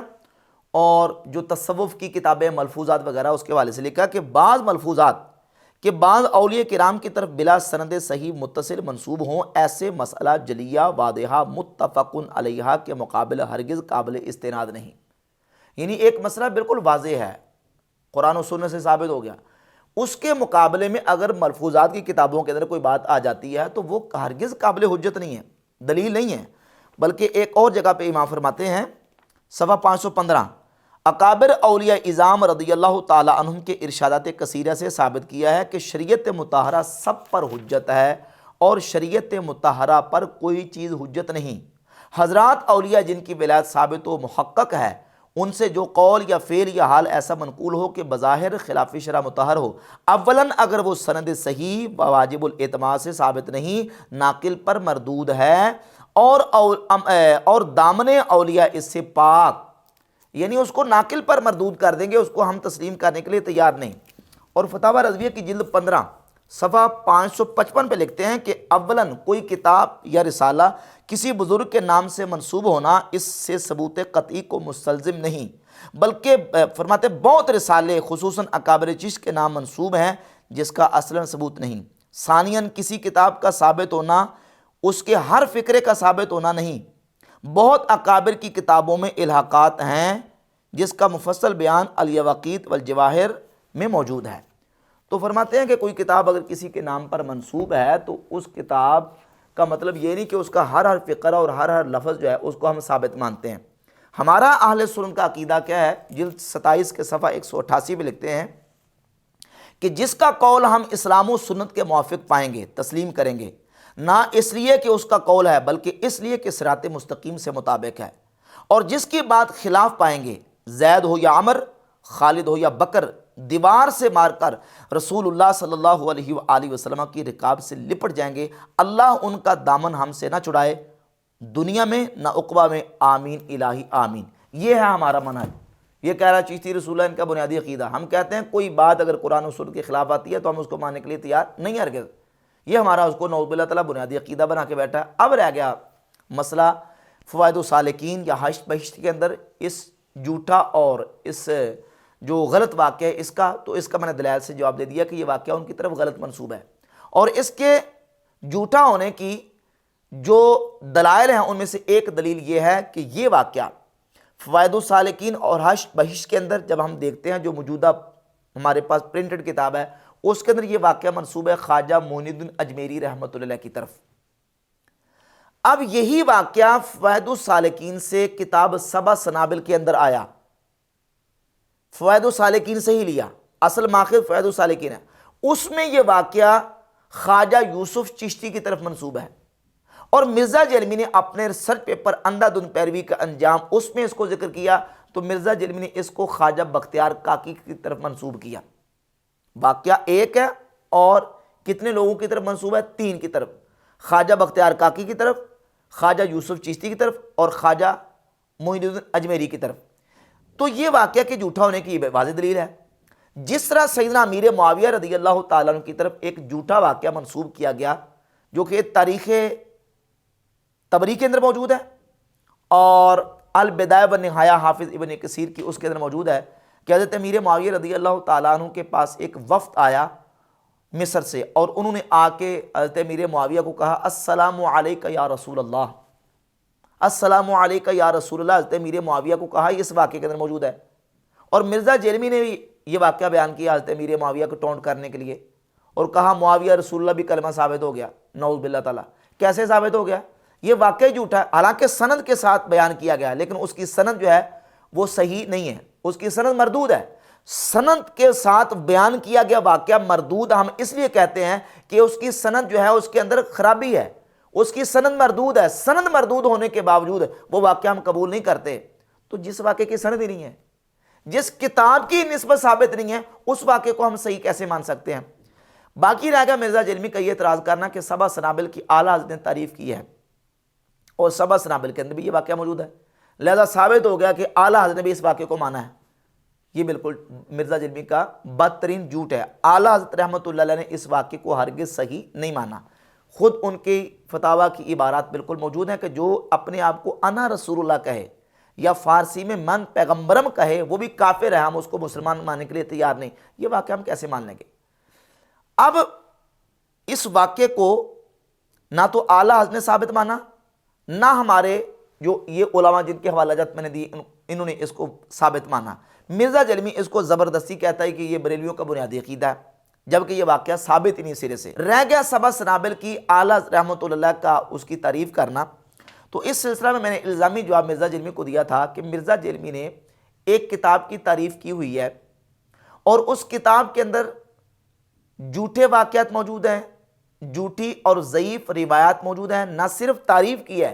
A: اور جو تصوف کی کتابیں ملفوظات وغیرہ اس کے حوالے سے لکھا کہ بعض ملفوظات کہ بعض اولیاء کرام کی طرف بلا سند صحیح متصل منسوب ہوں، ایسے مسئلہ جلیہ واضحہ متفق علیہ کے مقابل ہرگز قابل استناد نہیں۔ یعنی ایک مسئلہ بالکل واضح ہے، قرآن و سنت سے ثابت ہو گیا، اس کے مقابلے میں اگر ملفوظات کی کتابوں کے اندر کوئی بات آ جاتی ہے تو وہ ہرگز قابل حجت نہیں ہے، دلیل نہیں ہے۔ بلکہ ایک اور جگہ پہ امام فرماتے ہیں صفحہ 515، اکابر اولیاء اعظام رضی اللہ تعالی عنہم کے ارشادات کثیرہ سے ثابت کیا ہے کہ شریعت مطہرہ سب پر حجت ہے اور شریعت مطہرہ پر کوئی چیز حجت نہیں۔ حضرات اولیاء جن کی ولایت ثابت و محقق ہے، ان سے جو قول یا فعل یا حال ایسا منقول ہو کہ بظاہر خلاف شرع مطہر ہو، اولاً اگر وہ سند صحیح واجب الاعتماد سے ثابت نہیں، ناقل پر مردود ہے، اور دامن اولیاء اس سے پاک، یعنی اس کو ناقل پر مردود کر دیں گے، اس کو ہم تسلیم کرنے کے لیے تیار نہیں۔ اور فتاوی رضویہ کی جلد 15 صفحہ 555 پہ لکھتے ہیں کہ اولاً کوئی کتاب یا رسالہ کسی بزرگ کے نام سے منسوب ہونا اس سے ثبوت قطعی کو مستلزم نہیں، بلکہ فرماتے بہت رسالے خصوصاً اکابر چشت کے نام منسوب ہیں جس کا اصلاً ثبوت نہیں۔ ثانیاً کسی کتاب کا ثابت ہونا اس کے ہر فکرے کا ثابت ہونا نہیں، بہت اکابر کی کتابوں میں الحاقات ہیں جس کا مفصل بیان الیواقیت والجواہر میں موجود ہے۔ تو فرماتے ہیں کہ کوئی کتاب اگر کسی کے نام پر منسوب ہے تو اس کتاب کا مطلب یہ نہیں کہ اس کا ہر فقرہ اور ہر لفظ جو ہے اس کو ہم ثابت مانتے ہیں۔ ہمارا اہل سنت کا عقیدہ کیا ہے؟ جلد 27 کے صفحہ 188 میں لکھتے ہیں کہ جس کا قول ہم اسلام و سنت کے موافق پائیں گے، تسلیم کریں گے، نہ اس لیے کہ اس کا قول ہے بلکہ اس لیے کہ صراط مستقیم سے مطابق ہے، اور جس کی بات خلاف پائیں گے، زید ہو یا عمر، خالد ہو یا بکر، دیوار سے مار کر رسول اللہ صلی اللہ علیہ وآلہ وسلم کی رکاب سے لپٹ جائیں گے، اللہ ان کا دامن ہم سے نہ چھڑائے، دنیا میں نہ عقبہ میں، آمین الہی آمین۔ یہ ہے ہمارا منہج۔ یہ کہہ رہا چشتی رسول اللہ ان کا بنیادی عقیدہ۔ ہم کہتے ہیں کوئی بات اگر قرآن و سنت کے خلاف آتی ہے تو ہم اس کو ماننے کے لیے تیار نہیں ہرگز۔ یہ ہمارا اس کو نعوذ باللہ تعالیٰ بنیادی عقیدہ بنا کے بیٹھا ہے۔ اب رہ گیا مسئلہ فوائد السالکین یا حشر بہشت کے اندر اس جھوٹا اور اس جو غلط واقعہ ہے اس کا، تو اس کا میں نے دلائل سے جواب دے دیا کہ یہ واقعہ ان کی طرف غلط منسوب ہے، اور اس کے جھوٹا ہونے کی جو دلائل ہیں ان میں سے ایک دلیل یہ ہے کہ یہ واقعہ فوائد السالکین اور حشر بہشت کے اندر جب ہم دیکھتے ہیں، جو موجودہ ہمارے پاس پرنٹڈ کتاب ہے، اس کے اندر یہ واقعہ منسوب ہے خواجہ معین الدین اجمیری رحمۃ اللہ علیہ کی طرف۔ اب یہی واقعہ فوائد السالکین سے کتاب سبع سنابل کے اندر آیا، فوائد السالکین سے ہی لیا، اصل ماخذ فوائد السالکین ہے، اس میں یہ واقعہ خواجہ یوسف چشتی کی طرف منسوب ہے، اور مرزا جیلمی نے اپنے ریسرچ پیپر اندھا دھند پیروی کا انجام اس میں اس کو ذکر کیا، تو مرزا جیلمی نے اس کو خواجہ بختیار کاکی کی طرف منسوب کیا۔ واقعہ ایک ہے اور کتنے لوگوں کی طرف منسوب ہے؟ 3 کی طرف، خواجہ بختیار کاکی کی طرف، خواجہ یوسف چشتی کی طرف، اور خواجہ معین الدین اجمیری کی طرف۔ تو یہ واقعہ کے جھوٹا ہونے کی واضح دلیل ہے۔ جس طرح سیدنا امیر معاویہ رضی اللہ تعالیٰ عنہ کی طرف ایک جھوٹا واقعہ منسوب کیا گیا جو کہ تاریخ طبری کے اندر موجود ہے اور البدایہ والنہایہ حافظ ابن کثیر کی اس کے اندر موجود ہے کہ حضرت امیر معاویہ رضی اللہ تعالیٰ عنہ کے پاس ایک وفد آیا مصر سے، اور انہوں نے آ کے حضرت امیر معاویہ کو کہا السلام علیکہ یا رسول اللہ، السلام علیکہ یا رسول اللہ، حضرت امیر معاویہ کو کہا، یہ اس واقعے کے اندر موجود ہے۔ اور مرزا جیلمی نے بھی یہ واقعہ بیان کیا حضرت امیر معاویہ کو ٹونٹ کرنے کے لیے، اور کہا معاویہ رسول اللہ بھی کلمہ ثابت ہو گیا، نعوذ باللہ تعالیٰ۔ کیسے ثابت ہو گیا؟ یہ واقعی جھوٹا ہے، حالانکہ سند کے ساتھ بیان کیا گیا لیکن اس کی سند جو ہے وہ صحیح نہیں ہے، اس کی سند مردود ہے۔ سند کے ساتھ بیان کیا گیا واقعہ مردود ہم اس لیے کہتے ہیں کہ اس کی سند جو ہے اس کے اندر خرابی ہے، اس کی سند مردود ہے۔ سند مردود ہونے کے باوجود وہ واقعہ ہم قبول نہیں کرتے، تو جس واقعے کی سند ہی نہیں ہے، جس کتاب کی نسبت ثابت نہیں ہے، اس واقعے کو ہم صحیح کیسے مان سکتے ہیں؟ باقی رہ گیا مرزا جرمی کا یہ اعتراض کرنا کہ سبع سنابل کی اعلیٰ حضرت نے تعریف کی ہے، اور سبع سنابل کے اندر بھی یہ واقعہ موجود ہے، لہذا ثابت ہو گیا کہ اعلیٰ حضرت نے بھی اس واقعے کو مانا ہے۔ یہ بالکل مرزا جرمی کا بدترین جھوٹ ہے۔ اعلیٰ حضرت رحمۃ اللہ علیہ نے اس واقعے کو ہرگز صحیح نہیں مانا۔ خود ان کی فتاویٰ کی عبارات بالکل موجود ہیں کہ جو اپنے آپ کو انا رسول اللہ کہے یا فارسی میں من پیغمبرم کہے وہ بھی کافر ہے، ہم اس کو مسلمان ماننے کے لیے تیار نہیں۔ یہ واقعہ ہم کیسے مان لیں گے؟ اب اس واقعے کو نہ تو اعلیٰ حضرت نے ثابت مانا، نہ ہمارے جو یہ علماء جن کے حوالہ جات میں نے دی انہوں نے اس کو ثابت مانا۔ مرزا جرمی اس کو زبردستی کہتا ہے کہ یہ بریلویوں کا بنیادی عقیدہ ہے، جبکہ یہ واقعہ ثابت ہی نہیں سرے سے۔ رہ گیا سبع سنابل کی اعلیٰ رحمۃ اللہ کا اس کی تعریف کرنا، تو اس سلسلہ میں نے الزامی جواب مرزا جرمی کو دیا تھا کہ مرزا جرمی نے ایک کتاب کی تعریف کی ہوئی ہے اور اس کتاب کے اندر جھوٹے واقعات موجود ہیں، جھوٹی اور ضعیف روایات موجود ہیں۔ نہ صرف تعریف کی ہے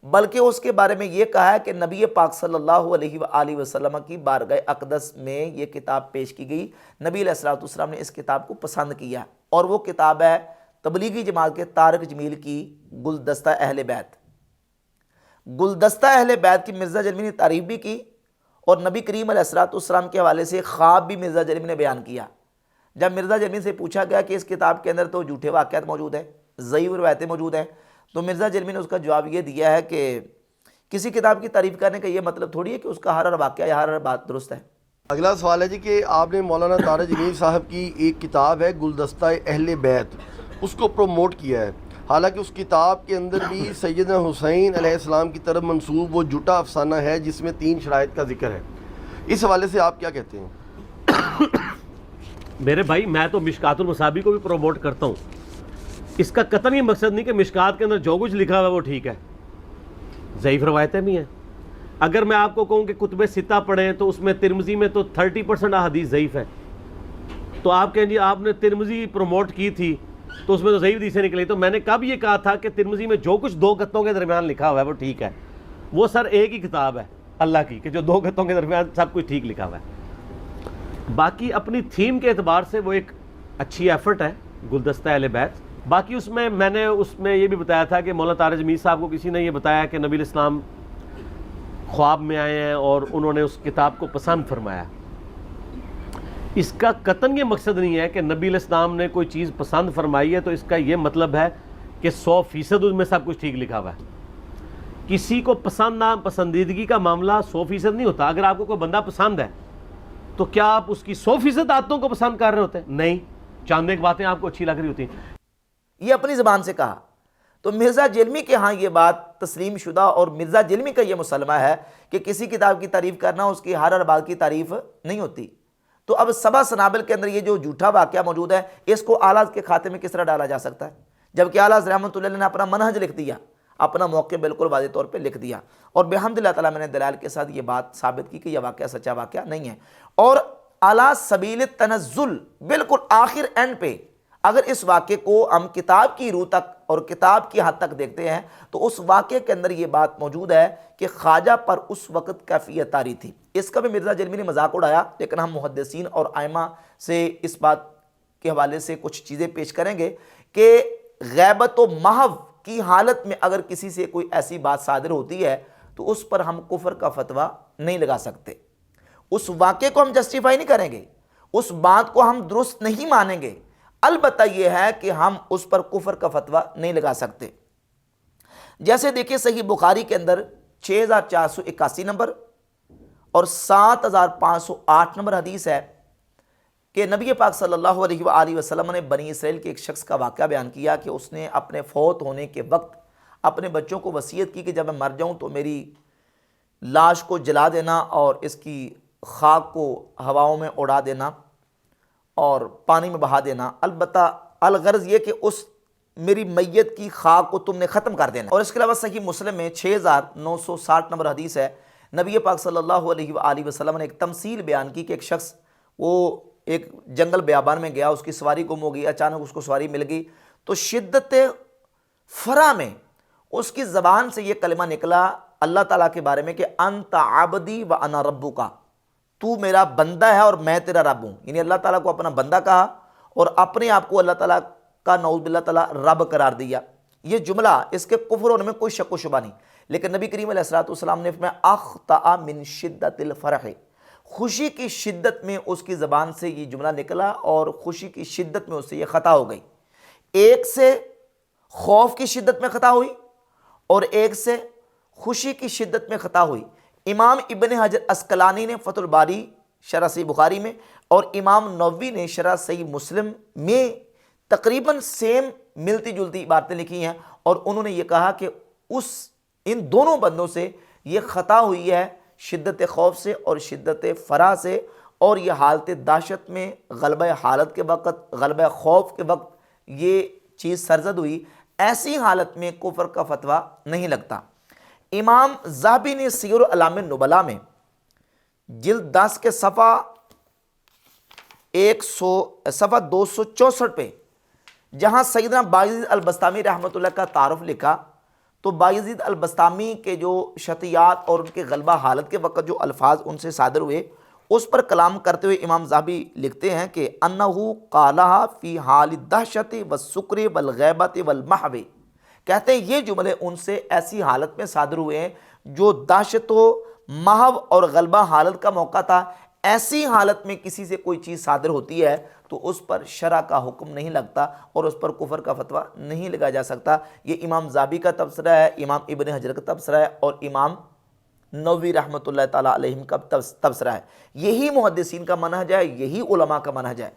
A: بلکہ اس کے بارے میں یہ کہا ہے کہ نبی پاک صلی اللہ علیہ وآلہ وسلم کی بارگاہ اقدس میں یہ کتاب پیش کی گئی، نبی علیہ الصلوۃ والسلام نے اس کتاب کو پسند کیا، اور وہ کتاب ہے تبلیغی جماعت کے طارق جمیل کی گلدستہ اہل بیت۔ گلدستہ اہل بیت کی مرزا جرمی نے تعریف بھی کی، اور نبی کریم علیہ الصلوۃ والسلام کے حوالے سے خواب بھی مرزا جرمی نے بیان کیا۔ جب مرزا جرمی سے پوچھا گیا کہ اس کتاب کے اندر تو جھوٹے واقعات موجود ہیں، ضعیف روایتیں موجود ہیں، تو مرزا جرمی نے اس کا جواب یہ دیا ہے کہ کسی کتاب کی تعریف کرنے کا یہ مطلب تھوڑی ہے کہ اس کا ہر واقعہ یا ہر بات درست ہے۔
M: اگلا سوال ہے جی کہ آپ نے مولانا طارق جمیل صاحب کی ایک کتاب ہے گلدستہ اہل بیت، اس کو پروموٹ کیا ہے، حالانکہ اس کتاب کے اندر بھی سیدنا حسین علیہ السلام کی طرف منسوب وہ جھوٹا افسانہ ہے جس میں 3 شرائط کا ذکر ہے، اس حوالے سے آپ کیا کہتے ہیں؟
F: میرے بھائی میں تو مشکات المصابیح کو بھی پروموٹ کرتا ہوں، اس کا قطعاً یہ مقصد نہیں کہ مشکات کے اندر جو کچھ لکھا ہوا ہے وہ ٹھیک ہے، ضعیف روایتیں بھی ہیں۔ اگر میں آپ کو کہوں کہ کتب ستہ پڑھیں تو اس میں ترمذی میں تو 30% احادیث ضعیف ہے، تو آپ کہیں جی آپ نے ترمذی پروموٹ کی تھی تو اس میں تو ضعیف حدیثیں نکلی، تو میں نے کب یہ کہا تھا کہ ترمذی میں جو کچھ 2 گتوں کے درمیان لکھا ہوا ہے وہ ٹھیک ہے؟ وہ سر ایک ہی کتاب ہے اللہ کی کہ جو 2 گتوں کے درمیان سب کچھ ٹھیک لکھا ہوا ہے۔ باقی اپنی تھیم کے اعتبار سے وہ ایک اچھی ایفرٹ ہے گلدستہ اہل بیت۔ باقی اس میں یہ بھی بتایا تھا کہ مولانا طارق جمیل صاحب کو کسی نے یہ بتایا کہ نبی الاسلام خواب میں آئے ہیں اور انہوں نے اس کتاب کو پسند فرمایا۔ اس کا قطعاً یہ مقصد نہیں ہے کہ نبی الاسلام نے کوئی چیز پسند فرمائی ہے تو اس کا یہ مطلب ہے کہ 100% اس میں سب کچھ ٹھیک لکھا ہوا ہے۔ کسی کو پسند نہ پسندیدگی کا معاملہ 100% نہیں ہوتا۔ اگر آپ کو کوئی بندہ پسند ہے تو کیا آپ اس کی 100% عادتوں کو پسند کر رہے ہوتے ہیں؟ نہیں، چاند ایک باتیں آپ کو اچھی لگ رہی ہوتی ہیں۔
A: یہ اپنی زبان سے کہا، تو مرزا جرمی کے ہاں یہ بات تسلیم شدہ، اور مرزا جرمی کا یہ مسلمہ ہے کہ کسی کتاب کی تعریف کرنا اس کی ہر بات کی تعریف نہیں ہوتی۔ تو اب سبع سنابل کے اندر یہ جو جھوٹا واقعہ موجود ہے اس کو اعلیٰ کے کھاتے میں کس طرح ڈالا جا سکتا ہے، جبکہ اعلیٰ رحمۃ اللہ علیہ نے اپنا منہج لکھ دیا، اپنا موقع بالکل واضح طور پہ لکھ دیا، اور بحمد اللہ تعالیٰ میں نے دلائل کے ساتھ یہ بات ثابت کی کہ یہ واقعہ سچا واقعہ نہیں ہے۔ اور اعلیٰ سبیل تنزل بالکل آخر اینڈ پہ اگر اس واقعے کو ہم کتاب کی روح تک اور کتاب کی حد تک دیکھتے ہیں تو اس واقعے کے اندر یہ بات موجود ہے کہ خواجہ پر اس وقت کیفیت طاری تھی۔ اس کا بھی مرزا جرمی نے مذاق اڑایا، لیکن ہم محدثین اور ائمہ سے اس بات کے حوالے سے کچھ چیزیں پیش کریں گے کہ غیبت و محو کی حالت میں اگر کسی سے کوئی ایسی بات صادر ہوتی ہے تو اس پر ہم کفر کا فتویٰ نہیں لگا سکتے، اس واقعے کو ہم جسٹیفائی نہیں کریں گے، اس بات کو ہم درست نہیں مانیں گے، البتہ یہ ہے کہ ہم اس پر کفر کا فتویٰ نہیں لگا سکتے۔ جیسے دیکھیں صحیح بخاری کے اندر 6481 نمبر اور 7508 نمبر حدیث ہے کہ نبی پاک صلی اللہ علیہ وآلہ وسلم نے بنی اسرائیل کے ایک شخص کا واقعہ بیان کیا کہ اس نے اپنے فوت ہونے کے وقت اپنے بچوں کو وصیت کی کہ جب میں مر جاؤں تو میری لاش کو جلا دینا اور اس کی خاک کو ہواؤں میں اڑا دینا اور پانی میں بہا دینا، البتہ الغرض یہ کہ اس میری میت کی خاک کو تم نے ختم کر دینا. اور اس کے علاوہ صحیح مسلم میں 6960 نمبر حدیث ہے, نبی پاک صلی اللہ علیہ وآلہ وسلم نے ایک تمثیل بیان کی کہ ایک شخص وہ ایک جنگل بیابان میں گیا, اس کی سواری گم ہو گئی, اچانک اس کو سواری مل گئی, تو شدت فرح میں اس کی زبان سے یہ کلمہ نکلا اللہ تعالیٰ کے بارے میں کہ انت عبدی و انا ربک, تو میرا بندہ ہے اور میں تیرا رب ہوں. یعنی اللہ تعالیٰ کو اپنا بندہ کہا اور اپنے آپ کو اللہ تعالیٰ کا نعوذ باللہ تعالیٰ رب قرار دیا. یہ جملہ اس کے کفر ہونے میں کوئی شک و شبہ نہیں, لیکن نبی کریم علیہ الصلوۃ والسلام نے فرمایا اخطأ من شدت الفرح, خوشی کی شدت میں اس کی زبان سے یہ جملہ نکلا اور خوشی کی شدت میں اس سے یہ خطا ہو گئی. ایک سے خوف کی شدت میں خطا ہوئی اور ایک سے خوشی کی شدت میں خطا ہوئی. امام ابن حجر اسقلانی نے فتح الباری شرح صحیح بخاری میں اور امام نووی نے شرح صحیح مسلم میں تقریباً سیم ملتی جلتی باتیں لکھی ہیں, اور انہوں نے یہ کہا کہ ان دونوں بندوں سے یہ خطا ہوئی ہے شدت خوف سے اور شدت فرح سے, اور یہ حالت دہشت میں غلبہ حالت کے وقت, غلبہ خوف کے وقت یہ چیز سرزد ہوئی. ایسی حالت میں کفر کا فتویٰ نہیں لگتا. امام ذہبی نے سیر اعلام النبلاء میں جلد 10 کے صفحہ 264 پہ جہاں سیدنا بایزید البسطامی رحمۃ اللہ کا تعارف لکھا, تو بایزید البسطامی کے جو شطیات اور ان کے غلبہ حالت کے وقت جو الفاظ ان سے صادر ہوئے اس پر کلام کرتے ہوئے امام ذہبی لکھتے ہیں کہ انہو قالہا فی حال الدہشت والسکر والغیبت والمحو, کہتے ہیں یہ جملے ان سے ایسی حالت میں صادر ہوئے ہیں جو دہشت و محو اور غلبہ حالت کا موقع تھا. ایسی حالت میں کسی سے کوئی چیز صادر ہوتی ہے تو اس پر شرع کا حکم نہیں لگتا اور اس پر کفر کا فتویٰ نہیں لگایا جا سکتا. یہ امام ذہبی کا تبصرہ ہے, امام ابن حجر کا تبصرہ ہے اور امام نووی رحمۃ اللہ تعالیٰ علیہم کا تبصرہ ہے. یہی محدثین کا منہج ہے, یہی علماء کا منہج ہے.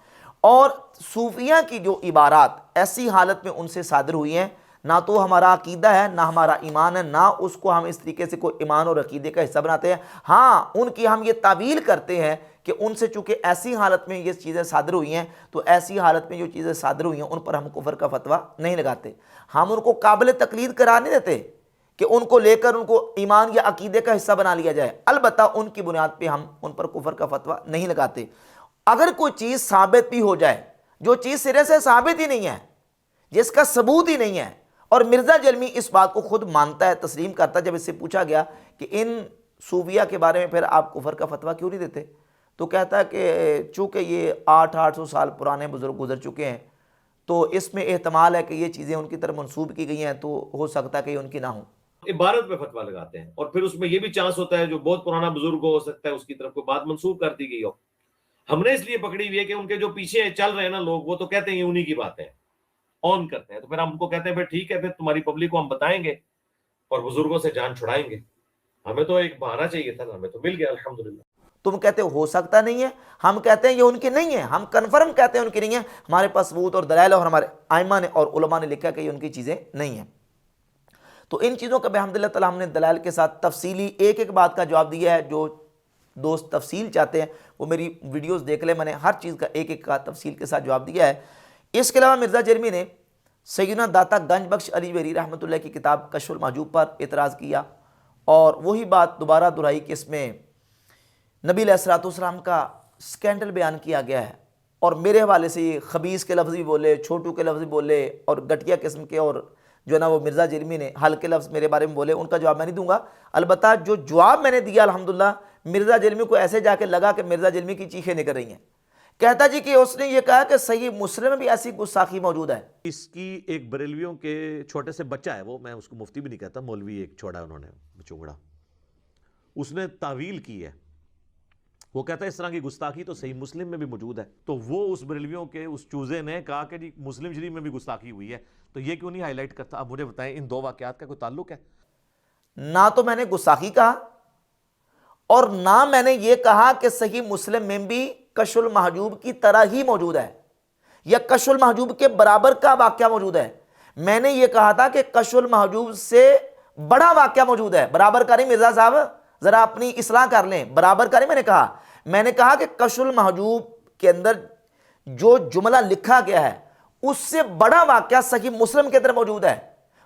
A: اور صوفیہ کی جو عبارات ایسی حالت میں ان سے صادر ہوئی ہیں, نہ تو ہمارا عقیدہ ہے نہ ہمارا ایمان ہے, نہ اس کو ہم اس طریقے سے کوئی ایمان اور عقیدے کا حصہ بناتے ہیں. ہاں ان کی ہم یہ تعویل کرتے ہیں کہ ان سے چونکہ ایسی حالت میں یہ چیزیں صادر ہوئی ہیں تو ایسی حالت میں جو چیزیں صادر ہوئی ہیں ان پر ہم کفر کا فتویٰ نہیں لگاتے. ہم ان کو قابل تقلید قرار نہیں دیتے کہ ان کو لے کر ان کو ایمان یا عقیدے کا حصہ بنا لیا جائے. البتہ ان کی بنیاد پہ ہم ان پر کفر کا فتویٰ نہیں لگاتے. اگر کوئی چیز ثابت بھی ہو جائے, جو چیز سرے سے ثابت ہی نہیں ہے, جس کا ثبوت ہی نہیں ہے, اور مرزا جلمی اس بات کو خود مانتا ہے, تسلیم کرتا ہے. جب اس سے پوچھا گیا کہ ان صوفیہ کے بارے میں پھر آپ کفر کا فتویٰ کیوں نہیں دیتے, تو کہتا ہے کہ چونکہ یہ 800 سال پرانے بزرگ گزر چکے ہیں تو اس میں احتمال ہے کہ یہ چیزیں ان کی طرف منسوب کی گئی ہیں تو ہو سکتا ہے کہ یہ ان کی نہ ہوں.
F: عبارت میں فتویٰ لگاتے ہیں اور پھر اس میں یہ بھی چانس ہوتا ہے جو بہت پرانا بزرگ ہو سکتا ہے اس کی طرف کوئی بات منسوب کر دی گئی ہو. ہم نے اس لیے پکڑی ہوئی ہے کہ ان کے جو پیچھے چل رہے ہیں نا لوگ, وہ تو کہتے ہیں یہ انہی کی بات ہے, آن کرتے ہیں, تو پھر ہم ان کو کہتے ہیں پھر ٹھیک ہے, پھر تمہاری پبلک کو ہم بتائیں گے اور بزرگوں سے جان چھڑائیں گے. ہمیں تو ایک بہانہ چاہیے تھا, ہمیں تو مل گیا الحمدللہ.
A: تم کہتے ہو سکتا نہیں ہے, ہم کہتے ہیں یہ ان کی نہیں ہے, ہم کنفرم کہتے ہیں ان کی نہیں ہے. ہمارے پاس ثبوت اور دلائل اور ہمارے ائمہ نے اور علماء نے لکھا کہ یہ ان کی چیزیں نہیں ہیں. تو ان چیزوں کا بحمدللہ تعالی ہم نے دلائل کے ساتھ تفصیلی ایک ایک بات کا جواب دیا ہے. جو دوست تفصیل چاہتے ہیں وہ میری ویڈیوز دیکھ لیں, میں نے ہر چیز کا ایک ایک کا تفصیل کے ساتھ جواب دیا ہے. اس کے علاوہ مرزا جرمی نے سیدنا داتا گنج بخش علی ویری رحمۃ اللہ کی کتاب کشف المحجوب پر اعتراض کیا اور وہی بات دوبارہ دہرائی کہ اس میں نبی علیہ الصلوۃ والسلام کا سکینڈل بیان کیا گیا ہے, اور میرے حوالے سے یہ خبیث کے لفظ بھی بولے, چھوٹو کے لفظ بھی بولے, اور گٹیا قسم کے, اور جو نا وہ مرزا جرمی نے ہلکے لفظ میرے بارے میں بولے. ان کا جواب میں نہیں دوں گا. البتہ جو جواب میں نے دیا الحمدللہ, مرزا جرمی کو ایسے جا کے لگا کہ مرزا جرمی کی چیخیں نکل رہی ہیں. کہتا جی کہ اس نے یہ کہا کہ صحیح مسلم میں بھی ایسی گستاخی موجود ہے.
N: اس کی ایک بریلویوں کے چھوٹے سے بچہ ہے, وہ میں اس کو مفتی بھی نہیں کہتا, مولوی ایک چھوڑا انہوں نے چونگڑا, اس نے تعویل کی ہے. وہ کہتا ہے اس طرح کی گستاخی تو صحیح مسلم میں بھی موجود ہے. تو وہ اس بریلویوں کے اس چوزے نے کہا کہ جی مسلم شریف میں بھی گستاخی ہوئی ہے, تو یہ کیوں نہیں ہائی لائٹ کرتا؟ اب مجھے بتائیں ان دو واقعات کا کوئی تعلق ہے؟
A: نہ تو میں نے گستاخی کہا اور نہ میں نے یہ کہا کہ صحیح مسلم میں بھی کشف المحجوب کی طرح ہی موجود ہے یا کشف المحجوب کے برابر کا واقعہ موجود ہے. میں نے یہ کہا تھا کہ کشف المحجوب سے بڑا واقعہ موجود ہے. برابر کا نہیں مرزا صاحب, ذرا اپنی اصلاح کر لیں. برابر کا نہیں میں نے کہا کہ کشف المحجوب کے اندر جو جملہ لکھا گیا ہے اس سے بڑا واقعہ صحیح مسلم کے اندر موجود ہے،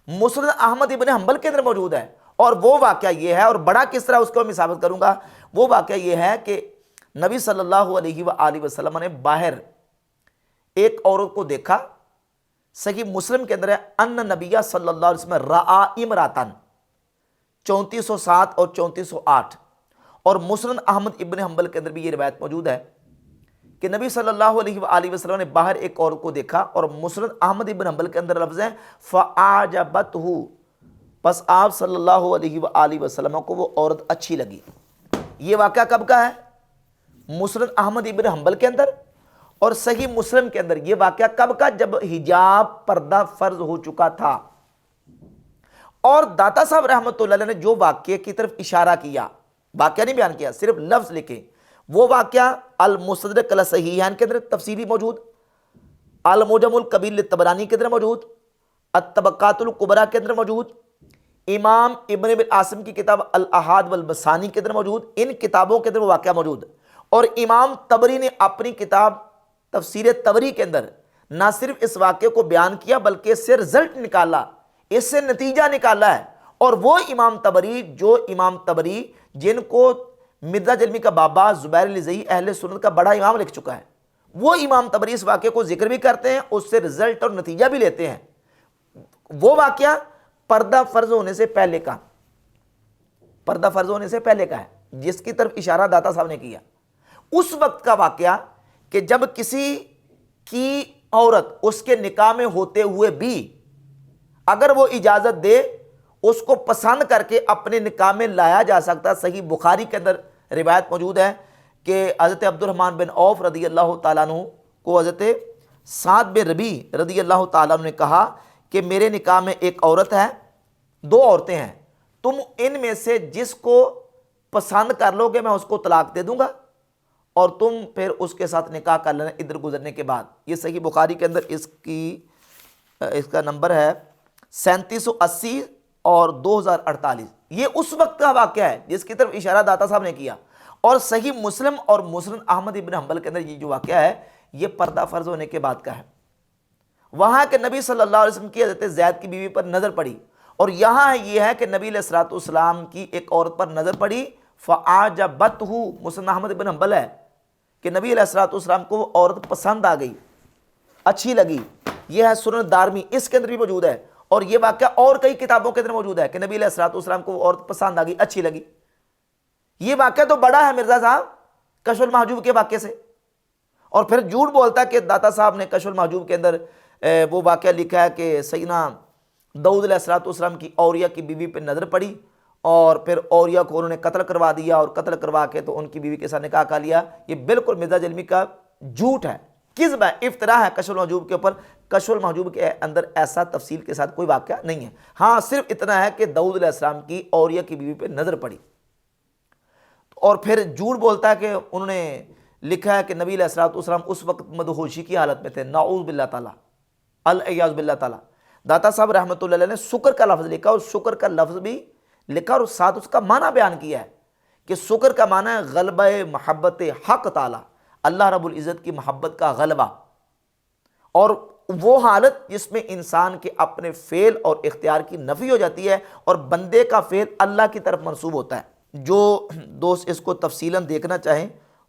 A: مسند احمد ابن حنبل کے اندر موجود ہے، اور وہ واقعہ یہ ہے، اور بڑا کس طرح اس کو میں ثابت کروں گا، وہ واقعہ یہ ہے کہ نبی صلی اللہ علیہ وآلہ وسلم نے باہر ایک عورت کو دیکھا، صحیح مسلم کے اندر ہے ان نبی صلی اللہ علیہ وسلم رآ امراتن 3407 اور 3408، اور مسند احمد ابن حنبل کے اندر بھی یہ روایت موجود ہے کہ نبی صلی اللہ علیہ وآلہ وسلم نے باہر ایک عورت کو دیکھا، اور مسند احمد ابن حنبل کے اندر لفظ ہے فَأَعْجَبَتْهُ، پس آپ صلی اللہ علیہ وآلہ وسلم کو وہ عورت اچھی لگی۔ یہ واقعہ کب کا ہے؟ مسند احمد ابن حنبل کے اندر اور صحیح مسلم کے اندر۔ یہ واقعہ کب کا؟ جب حجاب پردہ فرض ہو چکا تھا۔ اور داتا صاحب رحمۃ اللہ علیہ نے جو واقعے کی طرف اشارہ کیا، واقعہ نہیں بیان کیا، صرف لفظ لکھے، وہ واقعہ المستدرک علی صحیحین کے اندر تفصیلی موجود، المعجم الکبیر للطبرانی کے اندر موجود، الطبقات الکبریٰ کے اندر موجود، امام ابن ابی عاصم کی کتاب الاحاد والمسانی کے اندر موجود، ان کتابوں کے اندر وہ واقعہ موجود۔ اور امام طبری نے اپنی کتاب تفسیر طبری کے اندر نہ صرف اس واقعے کو بیان کیا بلکہ اس سے رزلٹ نکالا، اس سے نتیجہ نکالا ہے۔ اور وہ امام طبری جن کو مرزا جلمی کا بابا زبیر الزئی اہل سنت کا بڑا امام لکھ چکا ہے، وہ امام طبری اس واقعے کو ذکر بھی کرتے ہیں، اس سے رزلٹ اور نتیجہ بھی لیتے ہیں۔ وہ واقعہ پردہ فرض ہونے سے پہلے کا ہے، جس کی طرف اشارہ داتا صاحب نے کیا، اس وقت کا واقعہ کہ جب کسی کی عورت اس کے نکاح میں ہوتے ہوئے بھی اگر وہ اجازت دے اس کو پسند کر کے اپنے نکاح میں لایا جا سکتا۔ صحیح بخاری کے اندر روایت موجود ہے کہ حضرت عبد الرحمن بن عوف رضی اللہ تعالیٰ عنہ کو حضرت سعد بن ربیع رضی اللہ تعالیٰ عنہ نے کہا کہ میرے نکاح میں ایک عورت ہے، دو عورتیں ہیں، تم ان میں سے جس کو پسند کر لو گے میں اس کو طلاق دے دوں گا، اور تم پھر اس کے ساتھ نکاح کر لینا ادھر گزرنے کے بعد۔ یہ صحیح بخاری کے اندر اس کا نمبر ہے 3780 اور 2048۔ یہ اس وقت کا واقعہ ہے جس کی طرف اشارہ داتا صاحب نے کیا۔ اور صحیح مسلم اور مسند احمد ابن حنبل کے اندر یہ جو واقعہ ہے یہ پردہ فرض ہونے کے بعد کا ہے۔ وہاں کے نبی صلی اللہ علیہ وسلم کی حضرت زید کی بیوی پر نظر پڑی، اور یہاں یہ ہے کہ نبی علیہ الصلوۃ والسلام کی ایک عورت پر نظر پڑی، فَأَعْجَبَتْهُ، مسند احمد ابن حنبل ہے کہ نبی علیہ الصلوۃ والسلام کو وہ عورت پسند آ گئی، اچھی لگی۔ یہ ہے سنن دارمی، اس کے اندر بھی موجود ہے، اور یہ واقعہ اور کئی کتابوں کے اندر موجود ہے کہ نبی علیہ الصلوۃ والسلام کو وہ عورت پسند آ گئی، اچھی لگی۔ یہ واقعہ تو بڑا ہے مرزا صاحب کشف المحجوب کے واقعے سے، اور پھر جھوٹ بولتا ہے کہ داتا صاحب نے کشف المحجوب کے اندر وہ واقعہ لکھا ہے کہ سیدنا داؤد علیہ الصلوۃ والسلام کی اوریا کی بیوی پہ نظر پڑی، اور پھر اوریا کو انہوں نے قتل کروا دیا، اور قتل کروا کے تو ان کی بیوی کے ساتھ نکاح کر لیا۔ یہ بالکل مرزا جلمی کا جھوٹ ہے، کذب ہے، افتراء ہے کشف المحجوب کے اوپر۔ کشف المحجوب کے اندر ایسا تفصیل کے ساتھ کوئی واقعہ نہیں ہے، ہاں صرف اتنا ہے کہ داؤد علیہ السلام کی اوریا کی بیوی پہ نظر پڑی۔ اور پھر جھوٹ بولتا ہے کہ انہوں نے لکھا ہے کہ نبی علیہ الصلوۃ والسلام اس وقت مدہوشی کی حالت میں تھے، نعوذ باللہ تعالیٰ، العیاذ باللہ تعالیٰ۔ داتا صاحب رحمۃ اللہ علیہ نے شکر کا لفظ لکھا، اور شکر کا لفظ بھی لکھا اور ساتھ اس کا معنی بیان کیا ہے کہ شکر کا معنی ہے غلبہ محبت حق تعالیٰ، اللہ رب العزت کی محبت کا غلبہ، اور وہ حالت جس میں انسان کے اپنے فعل اور اختیار کی نفی ہو جاتی ہے اور بندے کا فعل اللہ کی طرف منسوب ہوتا ہے۔ جو دوست اس کو تفصیلاً دیکھنا چاہیں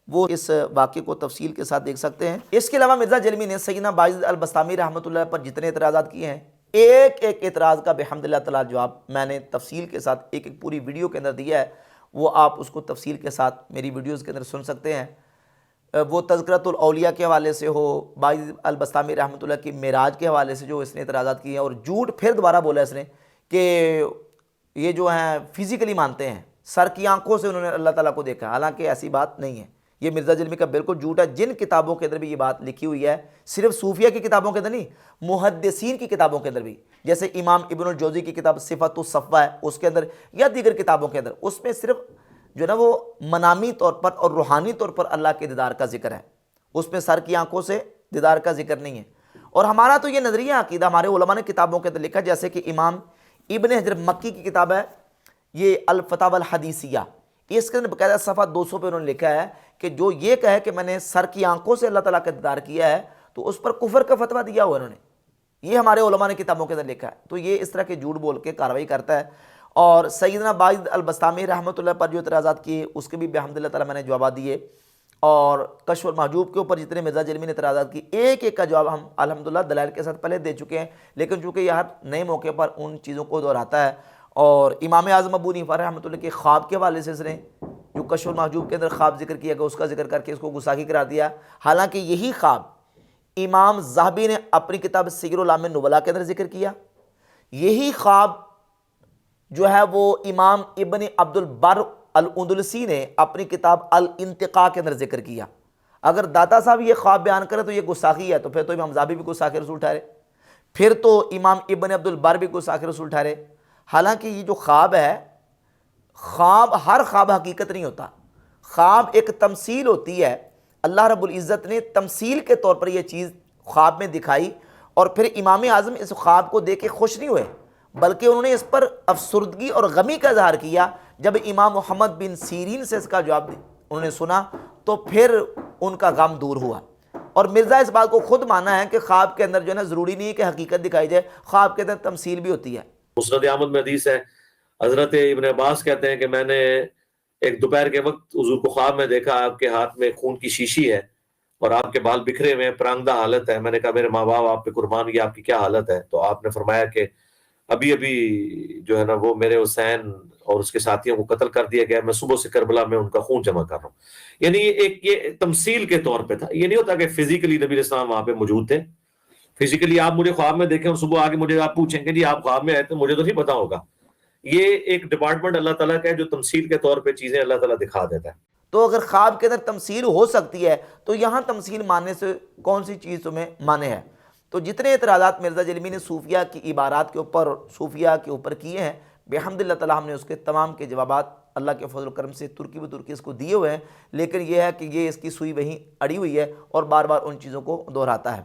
A: وہ اس واقعے کو تفصیل کے ساتھ دیکھ سکتے ہیں۔ اس کے علاوہ مرزا جلمی نے سیدنا باعث البستامی رحمۃ اللہ پر جتنے اعتراضات کیے ہیں، ایک ایک اعتراض کا بحمدللہ تعالیٰ جواب میں نے تفصیل کے ساتھ ایک ایک پوری ویڈیو کے اندر دیا ہے، وہ آپ اس کو تفصیل کے ساتھ میری ویڈیوز کے اندر سن سکتے ہیں۔ وہ تذکرۃ الاولیاء کے حوالے سے ہو، باعث البستامی رحمۃ اللہ کی معراج کے حوالے سے جو اس نے اعتراضات کیے ہیں، اور جھوٹ پھر دوبارہ بولا اس نے کہ یہ جو ہیں فزیکلی مانتے ہیں، سر کی آنکھوں سے انہوں نے اللہ تعالیٰ کو دیکھا، حالانکہ ایسی بات نہیں ہے۔ یہ مرزا جلمی کا بالکل جھوٹ ہے۔ جن کتابوں کے اندر بھی یہ بات لکھی ہوئی ہے، صرف صوفیہ کی کتابوں کے اندر نہیں، محدثین کی کتابوں کے اندر بھی، جیسے امام ابن الجوزی کی کتاب صفت الصفوہ ہے اس کے اندر، یا دیگر کتابوں کے اندر، اس میں صرف جو نا وہ منامی طور پر اور روحانی طور پر اللہ کے دیدار کا ذکر ہے، اس میں سر کی آنکھوں سے دیدار کا ذکر نہیں ہے۔ اور ہمارا تو یہ نظریہ عقیدہ ہمارے علماء نے کتابوں کے اندر لکھا، جیسے کہ امام ابن حجر مکی کی کتاب ہے یہ الفتاوی الحدیثیہ، اس کے اندر باقاعدہ صفحہ 200 پہ انہوں نے لکھا ہے کہ جو یہ کہے کہ میں نے سر کی آنکھوں سے اللہ تعالیٰ کا دیدار کیا ہے تو اس پر کفر کا فتویٰ دیا ہوا انہوں نے، یہ ہمارے علماء نے کتابوں کے اندر لکھا ہے. تو یہ اس طرح کے جھوٹ بول کے کارروائی کرتا ہے. اور سیدنا باعث البستامی رحمۃ اللہ پر جو اعتراضات کیے اس کے بھی بحمد اللہ تعالیٰ میں نے جوابات دیے، اور کشف المحجوب کے اوپر جتنے مرزا جرمی نے اعتراضات کی ایک ایک کا جواب ہم الحمدللہ دلائل کے ساتھ پہلے دے چکے ہیں، لیکن چونکہ یہ ہر نئے موقع پر ان چیزوں کو دہراتا ہے. اور امام اعظم ابو حنیفہ رحمۃ اللہ کے خواب کے حوالے سے اس نے جو کشف المحجوب کے اندر خواب ذکر کیا گیا اس کا ذکر کر کے اس کو گستاخی قرار دیا، حالانکہ یہی خواب امام ذہبی نے اپنی کتاب سیر اعلام النبلاء کے اندر ذکر کیا. یہی خواب جو ہے وہ امام ابن عبد البر الاندلسی نے اپنی کتاب الانتقاء کے اندر ذکر کیا. اگر داتا صاحب یہ خواب بیان کرے تو یہ گستاخی ہے، تو پھر تو امام ذہبی بھی گستاخ رسول ٹھہرے، پھر تو امام ابن عبد البر بھی گستاخ رسول ٹھہرے. حالانکہ یہ جو خواب ہے، خواب ہر خواب حقیقت نہیں ہوتا، خواب ایک تمثیل ہوتی ہے. اللہ رب العزت نے تمثیل کے طور پر یہ چیز خواب میں دکھائی، اور پھر امام اعظم اس خواب کو دیکھ کے خوش نہیں ہوئے، بلکہ انہوں نے اس پر افسردگی اور غمی کا اظہار کیا. جب امام محمد بن سیرین سے اس کا جواب انہوں نے سنا تو پھر ان کا غم دور ہوا. اور مرزا اس بات کو خود مانا ہے کہ خواب کے اندر جو ہے نا ضروری نہیں ہے کہ حقیقت دکھائی جائے، خواب کے اندر تمثیل بھی ہوتی ہے.
O: مسند احمد میں حدیث ہے، حضرت ابن عباس کہتے ہیں کہ میں نے ایک دوپہر کے وقت حضور کو خواب میں دیکھا، آپ کے ہاتھ میں خون کی شیشی ہے اور آپ کے بال بکھرے ہوئے ہیں، پرانگدہ حالت ہے. میں نے کہا میرے ماں باپ آپ پہ قربان، یہ آپ کی کیا حالت ہے؟ تو آپ نے فرمایا کہ ابھی جو ہے نا وہ میرے حسین اور اس کے ساتھیوں کو قتل کر دیا گیا، میں صبح سے کربلا میں ان کا خون جمع کر رہا ہوں. یعنی یہ تمثیل کے طور پہ تھا، یہ نہیں ہوتا کہ فزیکلی نبی علیہ السلام وہاں پہ موجود تھے. فزیکلی آپ مجھے خواب میں دیکھیں اور صبح آگے مجھے آپ پوچھیں کہ جی آپ خواب میں آئے تھے، مجھے تو نہیں پتا ہوگا. یہ ایک ڈپارٹمنٹ اللہ تعالیٰ کا ہے جو تمثیل کے طور پہ چیزیں اللہ تعالیٰ دکھا دیتا ہے.
A: تو اگر خواب کے اندر تمثیل ہو سکتی ہے تو یہاں تمثیل ماننے سے کون سی چیز تمہیں مانے ہے؟ تو جتنے اعتراضات مرزا جرمی نے صوفیہ کی عبارات کے اوپر، صوفیہ کے اوپر کیے ہیں، بحمد اللہ تعالیٰ ہم نے اس کے تمام کے جوابات اللہ کے فضل و کرم سے ترکی و ترکی اس کو دیے ہوئے ہیں. لیکن یہ ہے کہ یہ اس کی سوئی وہیں اڑی ہوئی ہے اور بار بار ان چیزوں کو دہراتا ہے.